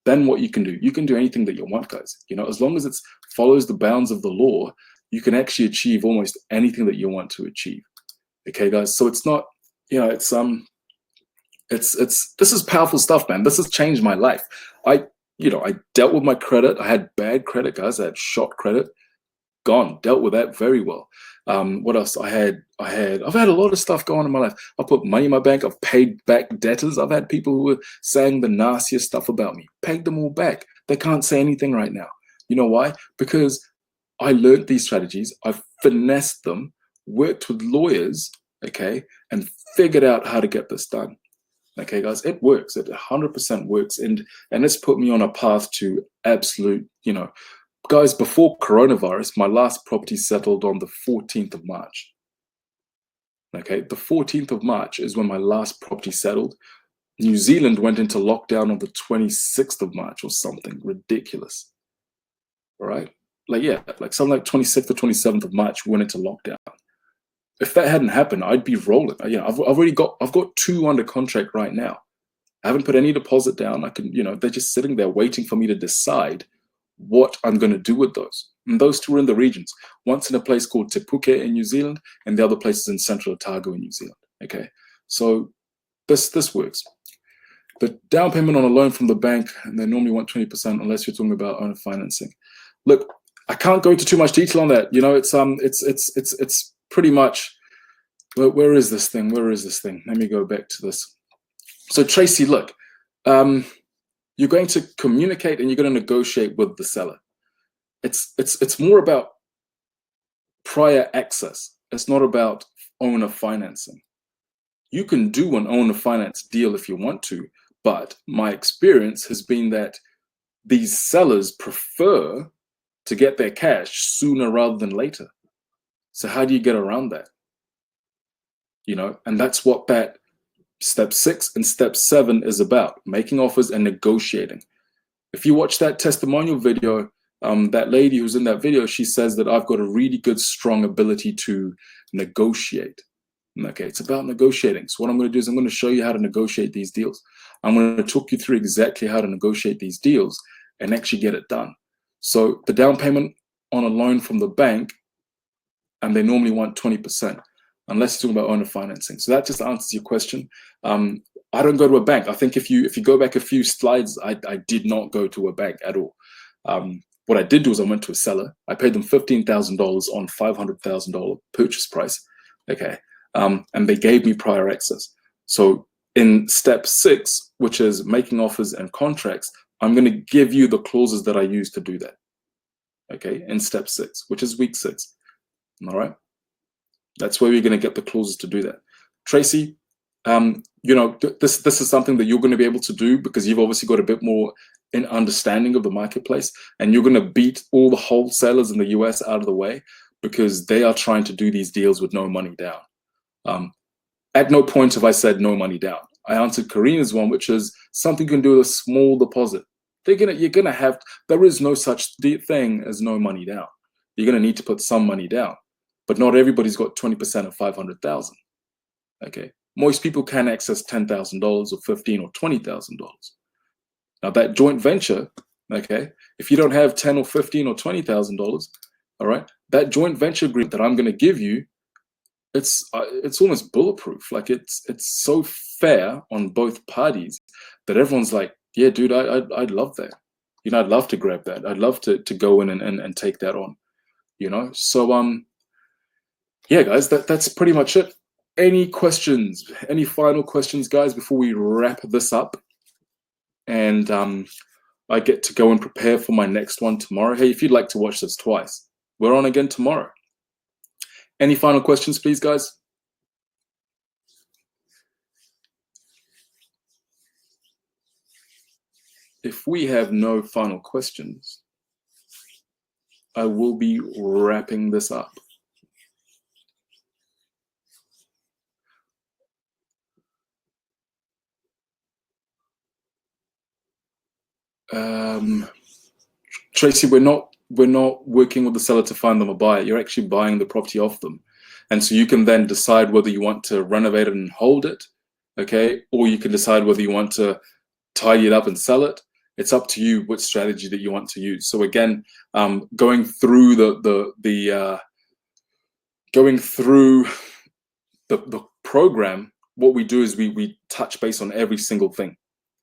[SPEAKER 1] Then what you can do anything that you want, guys. You know, as long as it follows the bounds of the law, you can actually achieve almost anything that you want to achieve. Okay, guys. So it's not, you know, this is powerful stuff, man. This has changed my life. I dealt with my credit. I had bad credit, guys. I had shot credit. Dealt with that very well. What else? I've had a lot of stuff going on in my life. I put money in my bank. I've paid back debtors. I've had people who were saying the nastiest stuff about me. Paid them all back. They can't say anything right now. You know why? Because I learned these strategies. I've finessed them, worked with lawyers, okay, and figured out how to get this done. Okay, guys, it works. It 100% works, and it's put me on a path to absolute, you know. Guys, before coronavirus, my last property settled on the 14th of March. Okay, the 14th of March is when my last property settled. New Zealand went into lockdown on the 26th of March or something ridiculous. All right, like something like 26th or 27th of March we went into lockdown. If that hadn't happened, I'd be rolling. You know, I've got 2 under contract right now. I haven't put any deposit down. I can, you know, they're just sitting there waiting for me to decide what I'm going to do with those. And those 2 are in the regions. One's in a place called Te Puke in New Zealand, and the other place is in Central Otago in New Zealand. Okay, so this works. The down payment on a loan from the bank, and they normally want 20% unless you're talking about owner financing. Look, I can't go into too much detail on that. You know, it's pretty much. Where is this thing? Where is this thing? Let me go back to this. So Tracy, look. You're going to communicate and you're going to negotiate with the seller. It's more about prior access. It's not about owner financing. You can do an owner finance deal if you want to, but my experience has been that these sellers prefer to get their cash sooner rather than later. So how do you get around that? You know, and that's what that Step 6 and Step 7 is about, making offers and negotiating. If you watch that testimonial video, that lady who's in that video, she says that I've got a really good, strong ability to negotiate. Okay, it's about negotiating. So what I'm going to do is I'm going to show you how to negotiate these deals. I'm going to talk you through exactly how to negotiate these deals and actually get it done. So the down payment on a loan from the bank, and they normally want 20%. Unless you're talking about owner financing. So that just answers your question. I don't go to a bank. I think if you go back a few slides, I did not go to a bank at all. What I did do is I went to a seller. I paid them $15,000 on $500,000 purchase price. Okay, and they gave me prior access. So in Step 6, which is making offers and contracts, I'm going to give you the clauses that I use to do that. Okay, in Step 6, which is week 6. All right. That's where you're going to get the clauses to do that. Tracy, you know, this is something that you're going to be able to do because you've obviously got a bit more in understanding of the marketplace, and you're going to beat all the wholesalers in the US out of the way because they are trying to do these deals with no money down. At no point have I said no money down. I answered Karina's one, which is something you can do with a small deposit. There is no such thing as no money down. You're going to need to put some money down. But not everybody's got 20% of 500,000. Okay, most people can access $10,000 or $15,000 or $20,000. Now that joint venture, Okay, if you don't have 10 or 15 or $20,000, all right, that joint venture agreement that I'm going to give you, it's almost bulletproof. Like it's so fair on both parties that everyone's like, yeah, dude, I'd love that. You know, I'd love to grab that. I'd love to go in and take that on. You know, so yeah, guys, that's pretty much it. Any questions? Any final questions, guys, before we wrap this up? And I get to go and prepare for my next one tomorrow. Hey, if you'd like to watch this twice, we're on again tomorrow. Any final questions, please, guys? If we have no final questions, I will be wrapping this up. Tracy, we're not working with the seller to find them a buyer. You're actually buying the property off them, and so you can then decide whether you want to renovate it and hold it, okay, or you can decide whether you want to tidy it up and sell it. It's up to you what strategy that you want to use. So again, going through the program, what we do is we touch base on every single thing.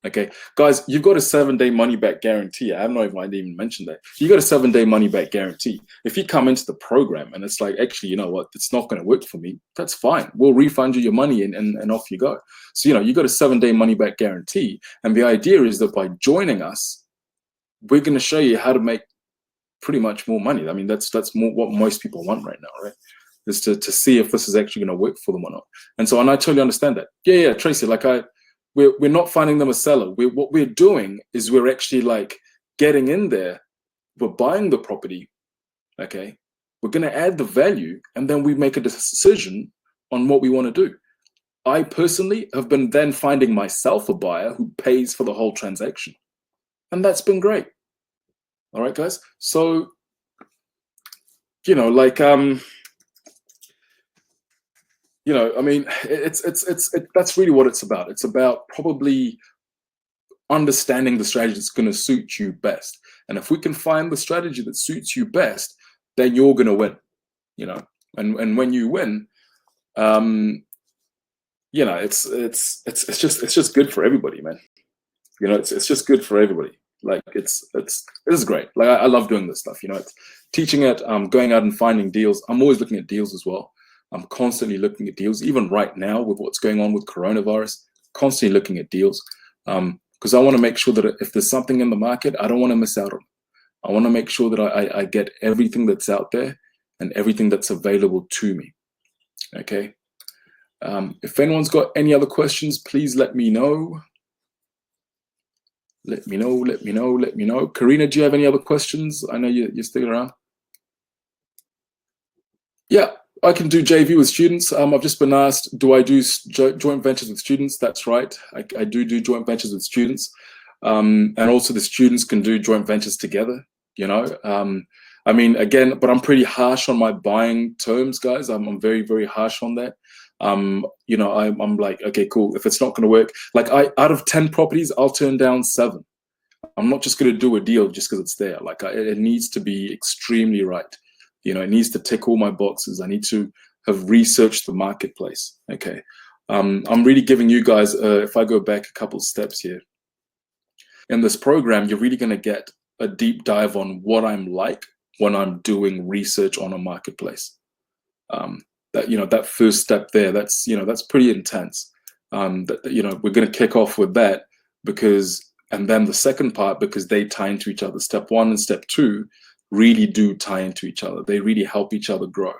[SPEAKER 1] Okay, guys, you've got a 7-day money back guarantee. I have not even mentioned that. You got a 7-day money back guarantee. If you come into the program and it's like, actually, you know what, it's not going to work for me, that's fine. We'll refund you your money and off you go. So, you know, you got a 7-day money back guarantee. And the idea is that by joining us, we're going to show you how to make pretty much more money. I mean, that's more what most people want right now, right? Is to see if this is actually going to work for them or not. And so, and I totally understand that. Yeah, Tracy, like we're not finding them a seller. What we're doing is we're actually like getting in there. We're buying the property, okay? We're going to add the value, and then we make a decision on what we want to do. I personally have been then finding myself a buyer who pays for the whole transaction, and that's been great. All right, guys. So, you know, like you know, I mean, that's really what it's about. It's about probably understanding the strategy that's going to suit you best. And if we can find the strategy that suits you best, then you're going to win, you know. And when you win, you know, it's just good for everybody, man. You know, it's just good for everybody. Like this is great. Like I love doing this stuff. You know, it's teaching it, going out and finding deals. I'm always looking at deals as well. I'm constantly looking at deals, even right now with what's going on with coronavirus, constantly looking at deals. Because I want to make sure that if there's something in the market, I don't want to miss out on it. I want to make sure that I get everything that's out there and everything that's available to me. Okay. If anyone's got any other questions, please let me know. Let me know. Karina, do you have any other questions? I know you're sticking around. Yeah, I can do JV with students. I've just been asked, do I do joint ventures with students? That's right. I do joint ventures with students. And also the students can do joint ventures together, you know. I mean, again, but I'm pretty harsh on my buying terms, guys. I'm very, very harsh on that. You know, I'm like, okay, cool. If it's not going to work, like out of 10 properties, I'll turn down 7. I'm not just going to do a deal just because it's there. Like it needs to be extremely right. You know, it needs to tick all my boxes. I need to have researched the marketplace. Okay. I'm really giving you guys, if I go back a couple of steps here, in this program, you're really going to get a deep dive on what I'm like when I'm doing research on a marketplace. That, you know, that first step there, that's, you know, that's pretty intense. You know, we're going to kick off with that because, and then the second part, because they tie into each other. Step 1 and step 2 really do tie into each other. They really help each other grow.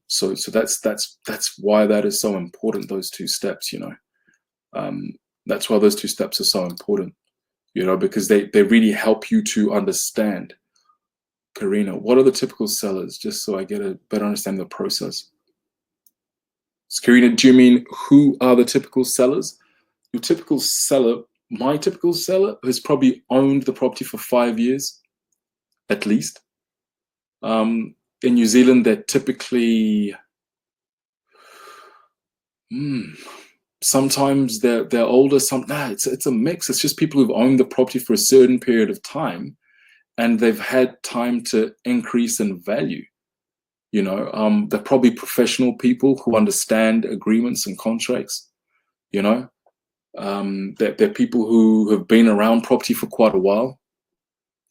[SPEAKER 1] So that's why that is so important, those 2 steps, you know. That's why those 2 steps are so important, you know, because they really help you to understand. Karina, what are the typical sellers? Just so I get a better understanding of the process. So Karina, do you mean who are the typical sellers? Your typical seller, my typical seller, has probably owned the property for 5 years, at least. In New Zealand, they're typically, sometimes they're older. It's a mix. It's just people who've owned the property for a certain period of time, and they've had time to increase in value. You know, they're probably professional people who understand agreements and contracts. You know, they're people who have been around property for quite a while.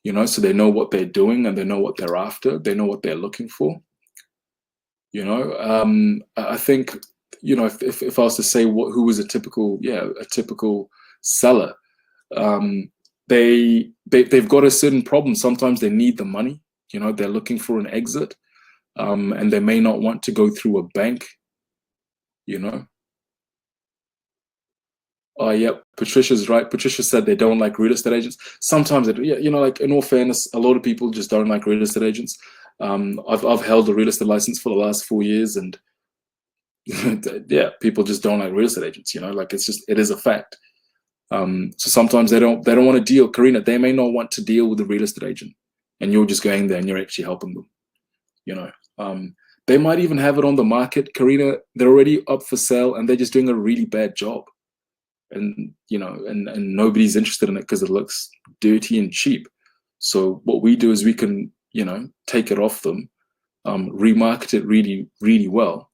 [SPEAKER 1] You know, so they know what they're doing and they know what they're after. They know what they're looking for. You know, I think, you know, if I was to say who was a typical seller, they've got a certain problem. Sometimes they need the money. You know, they're looking for an exit, and they may not want to go through a bank. You know. Oh, yeah, Patricia's right. Patricia said they don't like real estate agents. Sometimes, you know, like in all fairness, a lot of people just don't like real estate agents. I've held a real estate license for the last 4 years, and yeah, people just don't like real estate agents. You know, like it is a fact. So sometimes they don't want to deal. Karina, they may not want to deal with a real estate agent, and you're just going there and you're actually helping them. You know, they might even have it on the market. Karina, they're already up for sale, and they're just doing a really bad job. And you know, and nobody's interested in it because it looks dirty and cheap. So what we do is we can, you know, take it off them, remarket it really, really well,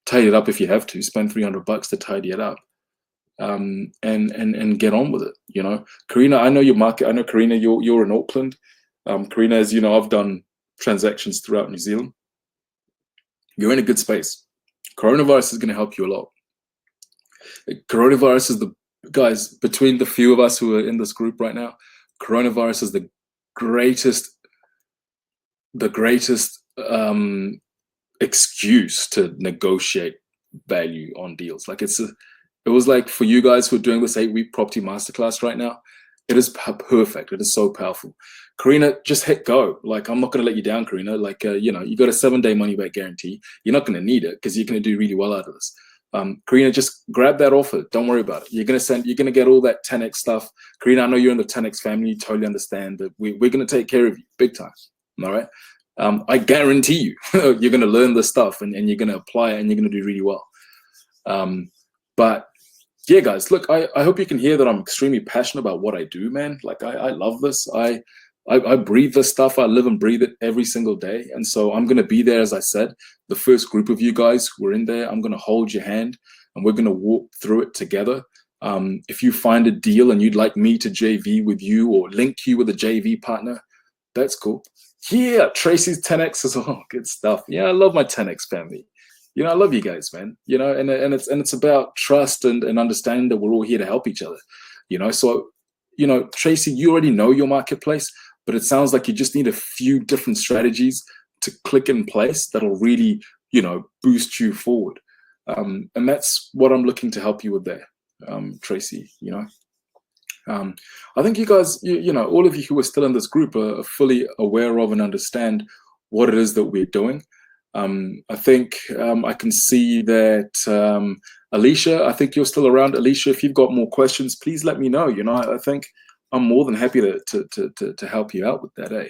[SPEAKER 1] tidy it up if you have to, spend $300 to tidy it up, and get on with it. You know, Karina, I know your market. I know, Karina, you're in Auckland. Karina, as you know, I've done transactions throughout New Zealand. You're in a good space. Coronavirus is going to help you a lot. Coronavirus is guys, between the few of us who are in this group right now, coronavirus is the greatest excuse to negotiate value on deals. Like it was like for you guys who are doing this 8-week property masterclass right now, it is perfect. It is so powerful. Karina, just hit go. Like, I'm not going to let you down, Karina. Like, you know, you got a 7-day money back guarantee. You're not going to need it because you're going to do really well out of this. Karina, just grab that offer. Don't worry about it. You're gonna get all that 10x stuff. Karina, I know you're in the 10x family. You totally understand that we're gonna take care of you big time. All right. I guarantee you, you're gonna learn this stuff and you're gonna apply it and you're gonna do really well. But yeah, guys, look, I hope you can hear that I'm extremely passionate about what I do, man. Like I love this. I breathe this stuff. I live and breathe it every single day. And so I'm going to be there, as I said, the first group of you guys who are in there, I'm going to hold your hand and we're going to walk through it together. If you find a deal and you'd like me to JV with you or link you with a JV partner, that's cool. Yeah, Tracy's 10X is all good stuff. Yeah, I love my 10X family. You know, I love you guys, man. You know, and it's about trust and understanding that we're all here to help each other. You know, so, you know, Tracy, you already know your marketplace, but it sounds like you just need a few different strategies to click in place that'll really, you know, boost you forward. And that's what I'm looking to help you with there, Tracy, you know. I think you guys, you know, all of you who are still in this group are fully aware of and understand what it is that we're doing. I think I can see that Alicia, I think you're still around. Alicia, if you've got more questions, please let me know. You know, I think I'm more than happy to help you out with that, eh?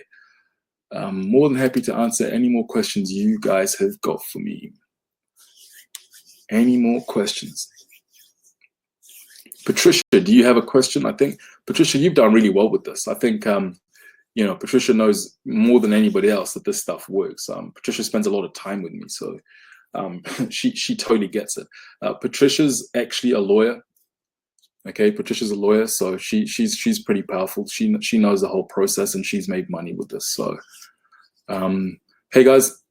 [SPEAKER 1] I'm more than happy to answer any more questions you guys have got for me. Any more questions? Patricia, do you have a question? I think, Patricia, you've done really well with this. I think, you know, Patricia knows more than anybody else that this stuff works. Patricia spends a lot of time with me, so she totally gets it. Patricia's actually a lawyer. Okay, Patricia's a lawyer, so she's pretty powerful. She knows the whole process and she's made money with this. So, hey guys,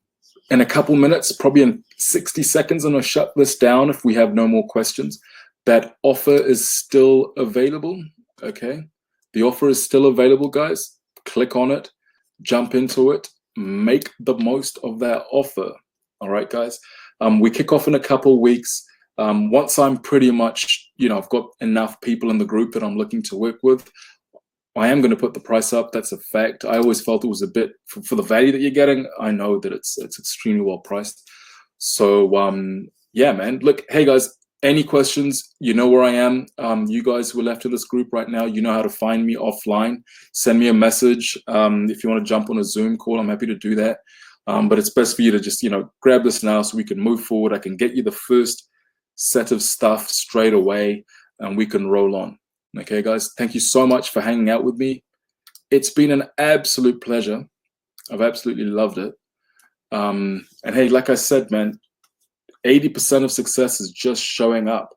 [SPEAKER 1] in a couple minutes, probably in 60 seconds, I'm gonna shut this down if we have no more questions. That offer is still available. Okay, the offer is still available, guys. Click on it, jump into it, make the most of that offer. All right, guys. We kick off in a couple weeks. Once I'm pretty much, you know, I've got enough people in the group that I'm looking to work with, I am going to put the price up. That's a fact. I always felt it was a bit for the value that you're getting. I know that it's extremely well priced. So yeah, man. Look, hey guys, any questions? You know where I am. You guys who are left in this group right now, you know how to find me offline. Send me a message. If you want to jump on a Zoom call, I'm happy to do that. But it's best for you to just, you know, grab this now so we can move forward. I can get you the first set of stuff straight away, and we can roll on. Okay, guys, thank you so much for hanging out with me. It's been an absolute pleasure. I've absolutely loved it. And hey, like I said, man, 80% of success is just showing up.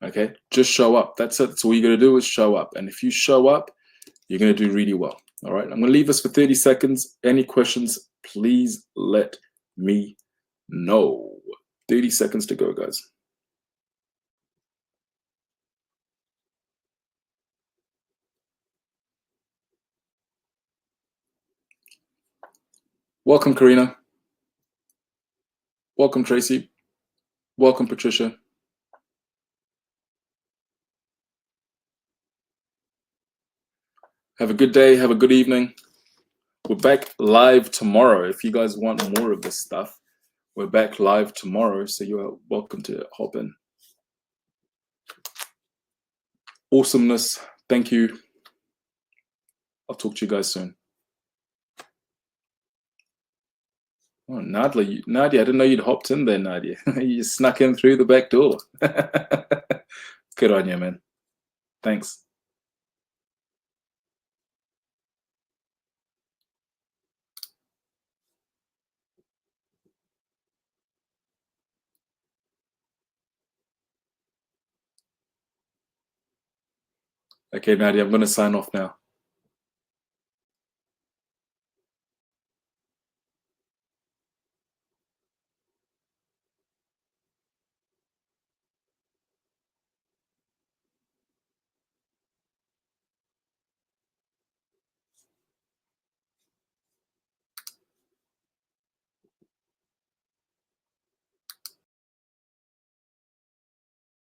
[SPEAKER 1] Okay, just show up. That's it. That's all you got to do is show up. And if you show up, you're going to do really well. All right, I'm going to leave this for 30 seconds. Any questions, please let me know. 30 seconds to go, guys. Welcome, Karina. Welcome, Tracy. Welcome, Patricia. Have a good day. Have a good evening. We're back live tomorrow. If you guys want more of this stuff, we're back live tomorrow, so you are welcome to hop in. Awesomeness. Thank you. I'll talk to you guys soon. Oh, Nadia, I didn't know you'd hopped in there, Nadia. You snuck in through the back door. Good on you, man. Thanks. Okay, Nadia, I'm going to sign off now.